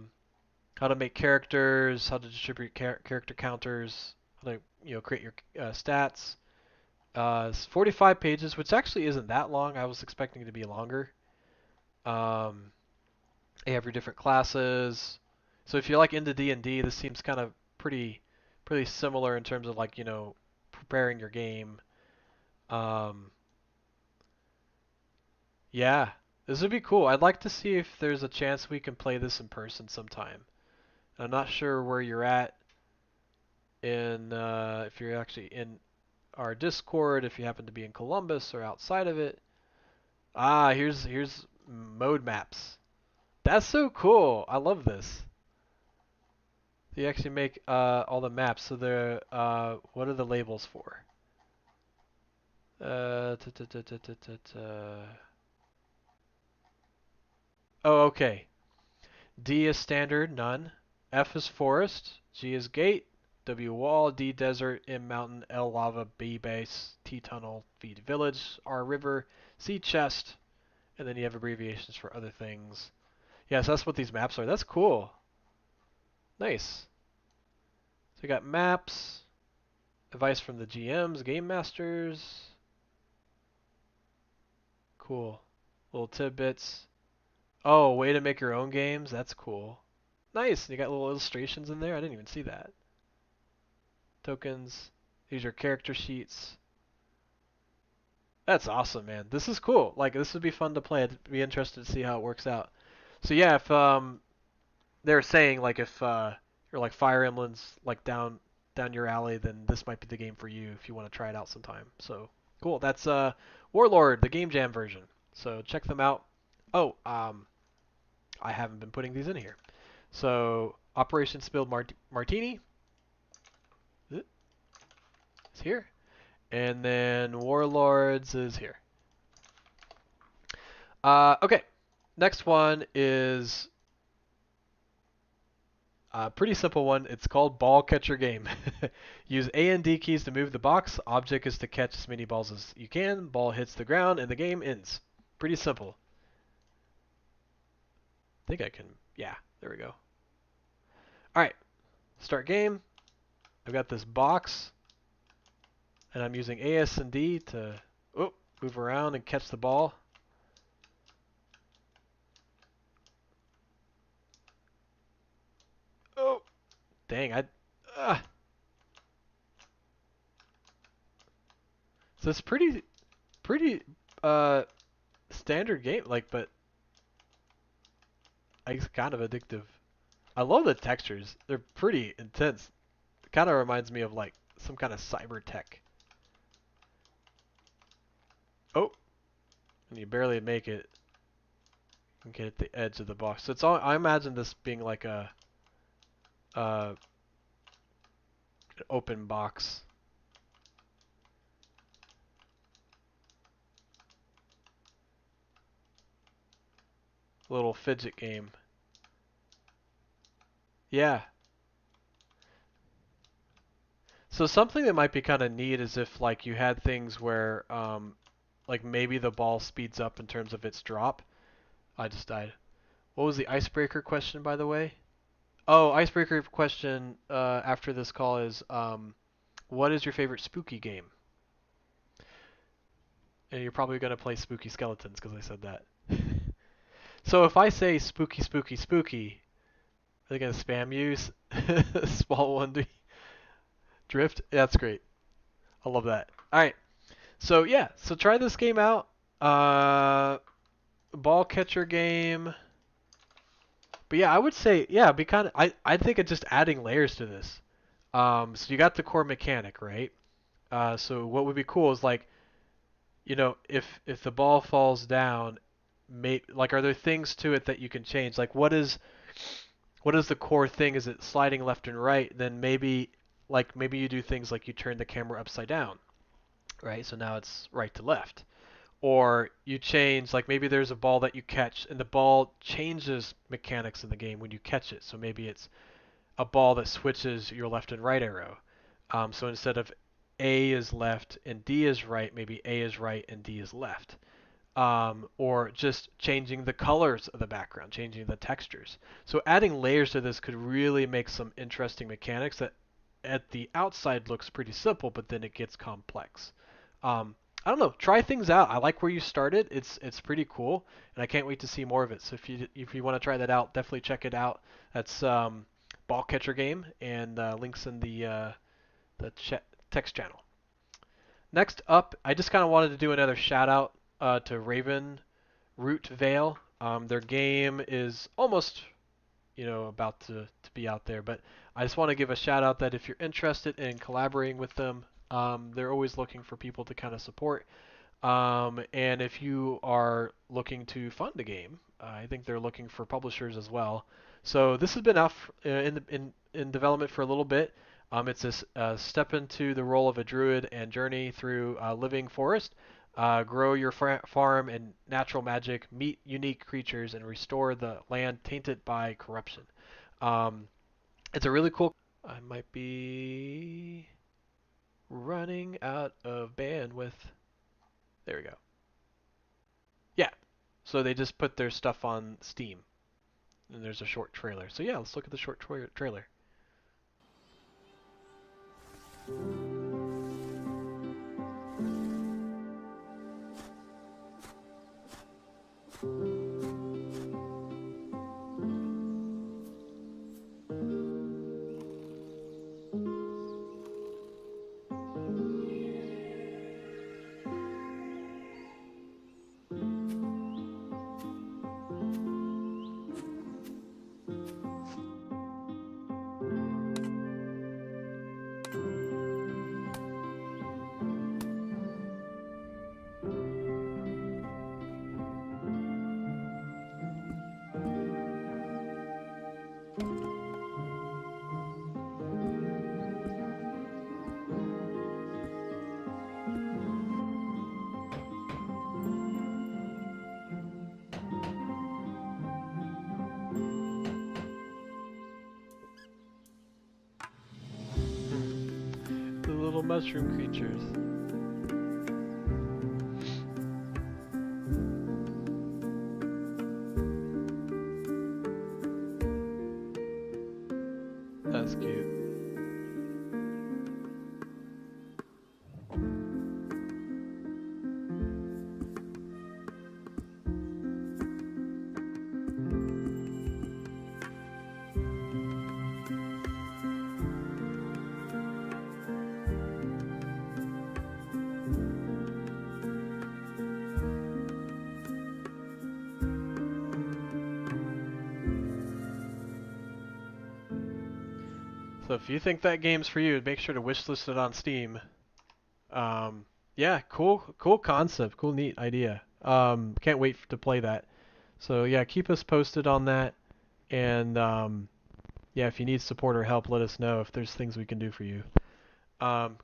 to make characters, how to distribute character counters, how to create your stats. It's 45 pages, which actually isn't that long. I was expecting it to be longer. You have your different classes. So if you're like into D&D, this seems kind of pretty similar in terms of like, preparing your game. Yeah, this would be cool. I'd like to see if there's a chance we can play this in person sometime. I'm not sure where you're at if you're actually in our Discord, if you happen to be in Columbus or outside of it. Here's mode maps. That's so cool. I love this. You actually make all the maps. So they're what are the labels for? Oh, okay. D is standard, none. F is forest. G is gate. W wall. D desert. M mountain. L lava. B base. T tunnel. V village. R river. C chest. And then you have abbreviations for other things. Yeah, so that's what these maps are. That's cool. Nice. So we got maps. Advice from the GMs, game masters. Cool. Little tidbits. Oh, way to make your own games? That's cool. Nice. You got little illustrations in there? I didn't even see that. Tokens. These are character sheets. That's awesome, man. This is cool. Like, this would be fun to play. I'd be interested to see how it works out. So yeah, if they're saying like if you're like Fire Emblem's like down your alley, then this might be the game for you if you want to try it out sometime. So cool. That's Warlord, the Game Jam version. So check them out. Oh, I haven't been putting these in here. So Operation Spilled Martini is here, and then Warlords is here. Okay, next one is a pretty simple one. It's called Ball Catcher Game. Use A and D keys to move the box. Object is to catch as many balls as you can. Ball hits the ground and the game ends. Pretty simple. I think I can, yeah, there we go. Alright, start game. I've got this box, and I'm using A, S, and D to move around and catch the ball. Oh, dang, So it's pretty standard game, like, but it's kind of addictive. I love the textures. They're pretty intense. It kind of reminds me of like some kind of cyber tech. Oh, and you barely make it. You can get at the edge of the box. So it's all. I imagine this being like a an open box. Little fidget game. Yeah. So something that might be kind of neat is if like you had things where like maybe the ball speeds up in terms of its drop. I just died. What was the icebreaker question, by the way? Oh, icebreaker question after this call is what is your favorite spooky game? And you're probably going to play Spooky Skeletons because I said that. So if I say spooky, spooky, spooky, are they going to spam you? Small one, Drift? Yeah, that's great. I love that. All right. So yeah, so try this game out. Ball catcher game. But yeah, I would say yeah, be kind of. I think it's just adding layers to this. So you got the core mechanic, right? So what would be cool is like, you know, if the ball falls down, like are there things to it that you can change? Like what is the core thing? Is it sliding left and right? Then maybe you do things like you turn the camera upside down, right? So now it's right to left. Or you change, like maybe there's a ball that you catch and the ball changes mechanics in the game when you catch it. So maybe it's a ball that switches your left and right arrow. So instead of A is left and D is right, maybe A is right and D is left. Or just changing the colors of the background, changing the textures. So adding layers to this could really make some interesting mechanics that at the outside looks pretty simple, but then it gets complex. I don't know. Try things out. I like where you started. It's pretty cool, and I can't wait to see more of it. So if you want to try that out, definitely check it out. That's Ball Catcher Game, and links in the text channel. Next up, I just kind of wanted to do another shout out to Raven Root Vale. Their game is almost, about to be out there, but I just want to give a shout out that if you're interested in collaborating with them, they're always looking for people to kind of support. And if you are looking to fund a game, I think they're looking for publishers as well. So this has been out in development for a little bit. It's a step into the role of a druid and journey through a living forest. Grow your farm and natural magic, meet unique creatures, and restore the land tainted by corruption. It's a really cool. I might be running out of bandwidth. There we go. Yeah. So they just put their stuff on Steam. And there's a short trailer. So yeah, let's look at the short trailer. mushroom creatures. That's cute. So if you think that game's for you, make sure to wishlist it on Steam. Yeah, cool concept, cool, neat idea. Can't wait to play that. So yeah, keep us posted on that, and yeah, if you need support or help, let us know if there's things we can do for you.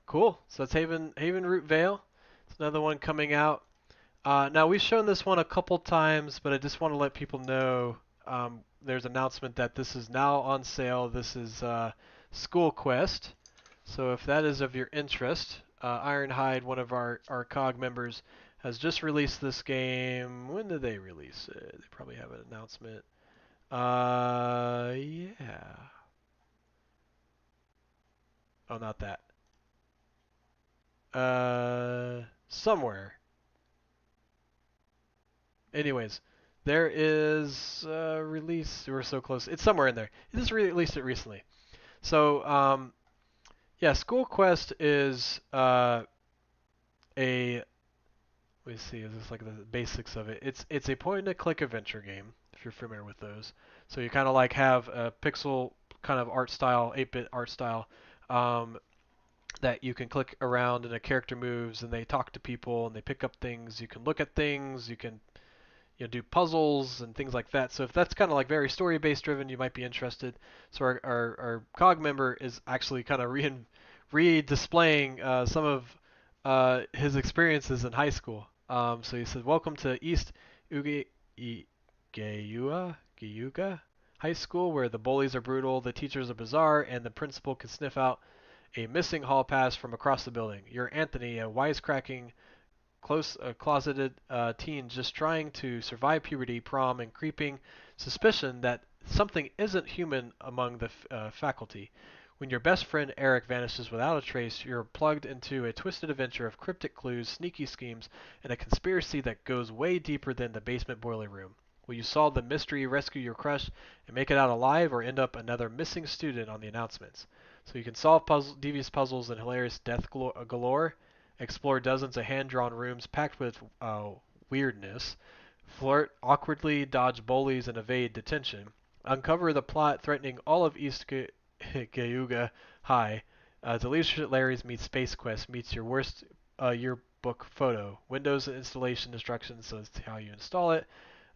Cool. So that's Haven Root Vale. It's another one coming out. Now we've shown this one a couple times, but I just want to let people know there's an announcement that this is now on sale. This is School Quest. So if that is of your interest, Ironhide, one of our COGG members, has just released this game. When did they release it? They probably have an announcement. Yeah. Oh, not that. Somewhere. Anyways, there is a release. We're so close. It's somewhere in there. It just released it recently. So, yeah, School Quest is a. Let me see. Is this like the basics of it? It's a point-and-click adventure game. If you're familiar with those, so you kind of like have a pixel kind of art style, 8-bit art style. That you can click around and a character moves and they talk to people and they pick up things. You can look at things. You can do puzzles and things like that. So if that's kind of like very story-based driven, you might be interested. So our COG member is actually kind of re-displaying some of his experiences in high school. So he said, "Welcome to East Gayuga High School, where the bullies are brutal, the teachers are bizarre, and the principal can sniff out a missing hall pass from across the building. You're Anthony, a wisecracking, closeted teen just trying to survive puberty, prom, and creeping suspicion that something isn't human among the faculty. When your best friend Eric vanishes without a trace, you're plugged into a twisted adventure of cryptic clues, sneaky schemes, and a conspiracy that goes way deeper than the basement boiler room. Will you solve the mystery, rescue your crush, and make it out alive, or end up another missing student on the announcements?" So you can solve devious puzzles and hilarious death galore, explore dozens of hand-drawn rooms packed with weirdness, flirt awkwardly, dodge bullies, and evade detention, uncover the plot threatening all of East Gayuga High. Deletion Larry's meets Space Quest meets your worst yearbook photo. Windows installation instructions, so it's how you install it.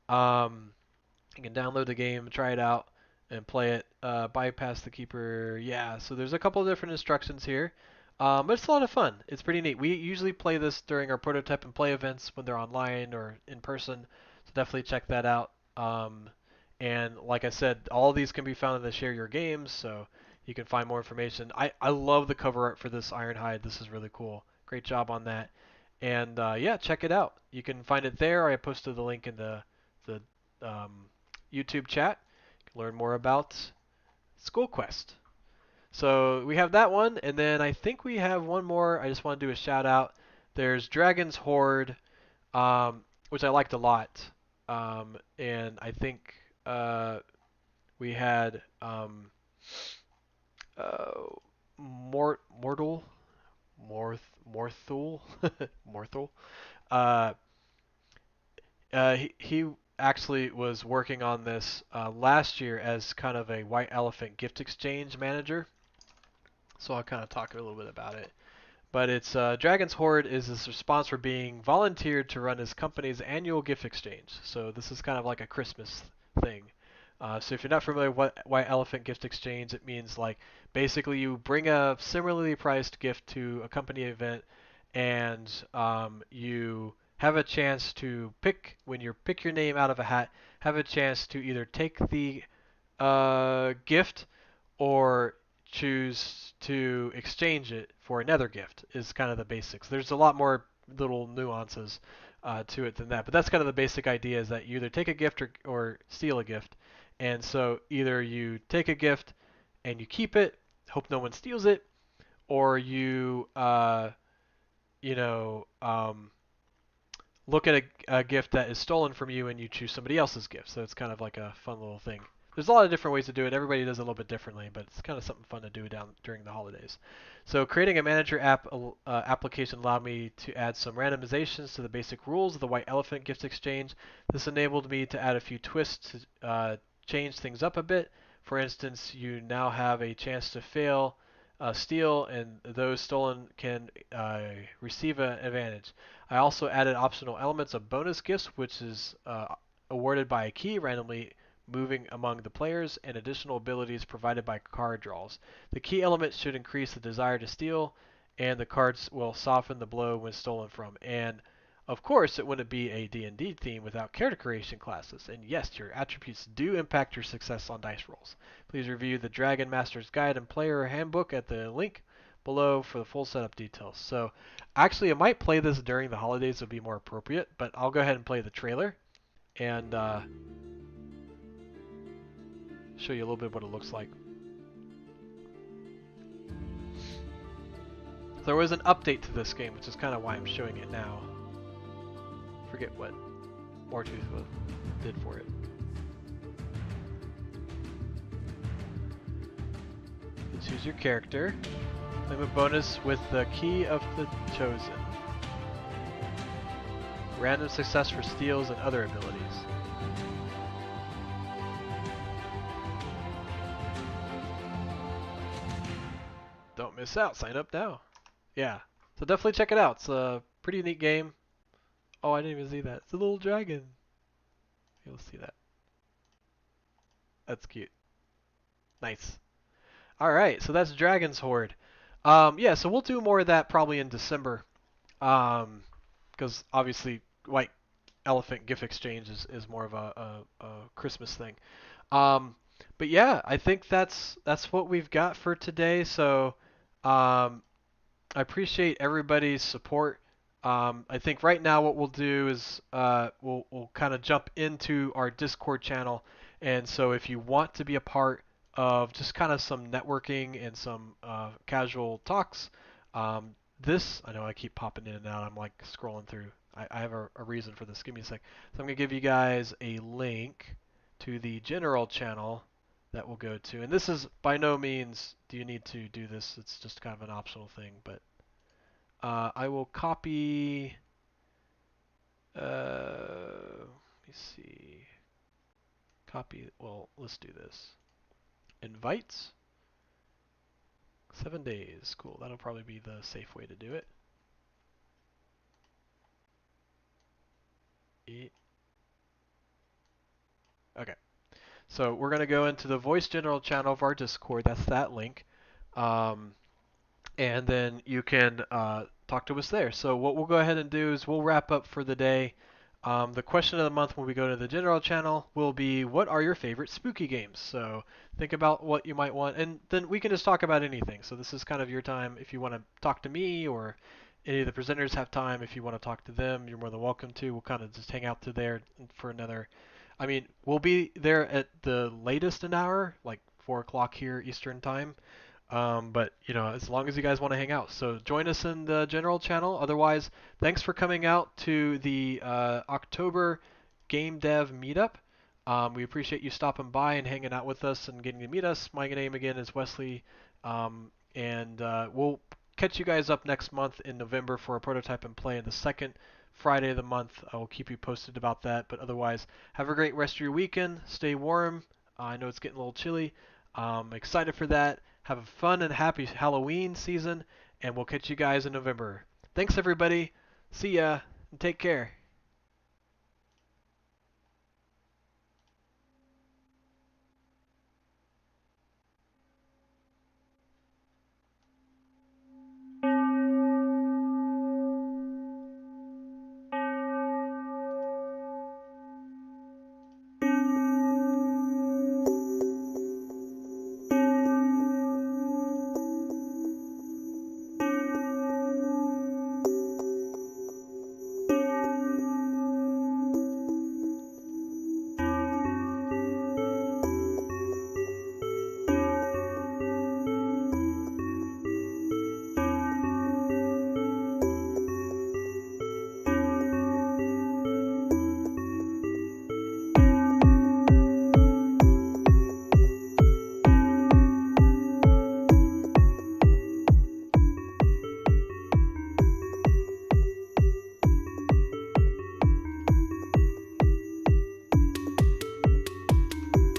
You can download the game, try it out, and play it. Bypass the keeper. Yeah, so there's a couple of different instructions here. But it's a lot of fun. It's pretty neat. We usually play this during our prototype and play events when they're online or in person. So definitely check that out. And like I said, all of these can be found in the Share Your Games, so you can find more information. I love the cover art for this Ironhide. This is really cool. Great job on that. And yeah, check it out. You can find it there. I posted the link in the YouTube chat. You can learn more about School Quest. So we have that one, and then I think we have one more. I just want to do a shout out. There's Dragon's Horde, which I liked a lot, and I think we had Morthul, Morthul. Uh, he actually was working on this last year as kind of a White Elephant gift exchange manager. So I'll kind of talk a little bit about it. But it's Dragon's Horde is his response for being volunteered to run his company's annual gift exchange. So this is kind of like a Christmas thing. So if you're not familiar with White Elephant Gift Exchange, it means like basically you bring a similarly priced gift to a company event, and you have a chance to pick when you pick your name out of a hat, have a chance to either take the gift or choose to exchange it for another gift is kind of the basics. There's a lot more little nuances to it than that, but that's kind of the basic idea, is that you either take a gift or steal a gift. And so either you take a gift and you keep it, hope no one steals it, or you you know look at a gift that is stolen from you and you choose somebody else's gift. So it's kind of like a fun little thing. There's a lot of different ways to do it. Everybody does it a little bit differently, but it's kind of something fun to do during the holidays. So creating a manager application allowed me to add some randomizations to the basic rules of the White Elephant gift exchange. This enabled me to add a few twists to change things up a bit. For instance, you now have a chance to steal, and those stolen can receive an advantage. I also added optional elements of bonus gifts, which is awarded by a key randomly moving among the players, and additional abilities provided by card draws. The key element should increase the desire to steal, and the cards will soften the blow when stolen from. And of course, it wouldn't be a D&D theme without character creation classes. And yes, your attributes do impact your success on dice rolls. Please review the Dragon Master's Guide and Player Handbook at the link below for the full setup details. So actually, I might play this during the holidays, would be more appropriate, but I'll go ahead and play the trailer and show you a little bit what it looks like. There was an update to this game, which is kind of why I'm showing it now. Forget what Mortooth did for it. Choose your character. Claim a bonus with the Key of the Chosen. Random success for steals and other abilities. Don't miss out. Sign up now. Yeah. So definitely check it out. It's a pretty neat game. Oh, I didn't even see that. It's a little dragon. You'll see that. That's cute. Nice. Alright, so that's Dragon's Horde. Yeah, so we'll do more of that probably in December. Because obviously White Elephant gift exchange is more of a Christmas thing. But yeah, I think that's what we've got for today. So I appreciate everybody's support. I think right now what we'll do is we'll kind of jump into our Discord channel. And so if you want to be a part of just kind of some networking and some casual talks, I know I keep popping in and out. I'm like scrolling through. I have a reason for this. Give me a sec. So I'm going to give you guys a link to the general channel that we'll go to. And this is by no means do you need to do this. It's just kind of an optional thing. But I will copy. Let me see. Copy. Well, let's do this. Invites. 7 days. Cool. That'll probably be the safe way to do it. Okay. So we're going to go into the voice general channel of our Discord. That's that link. And then you can talk to us there. So what we'll go ahead and do is we'll wrap up for the day. The question of the month when we go to the general channel will be, what are your favorite spooky games? So think about what you might want, and then we can just talk about anything. So this is kind of your time. If you want to talk to me or any of the presenters have time, if you want to talk to them, you're more than welcome to. We'll kind of just hang out to there for another, I mean, we'll be there at the latest an hour, like 4 o'clock here Eastern time. But, you know, as long as you guys want to hang out. So join us in the general channel. Otherwise, thanks for coming out to the October GameDev Meetup. We appreciate you stopping by and hanging out with us and getting to meet us. My name again is Wesley. And we'll catch you guys up next month in November for a prototype and play on the second Friday of the month. I will keep you posted about that. But otherwise, have a great rest of your weekend. Stay warm. I know it's getting a little chilly. Excited for that. Have a fun and happy Halloween season, and we'll catch you guys in November. Thanks, everybody. See ya, and take care.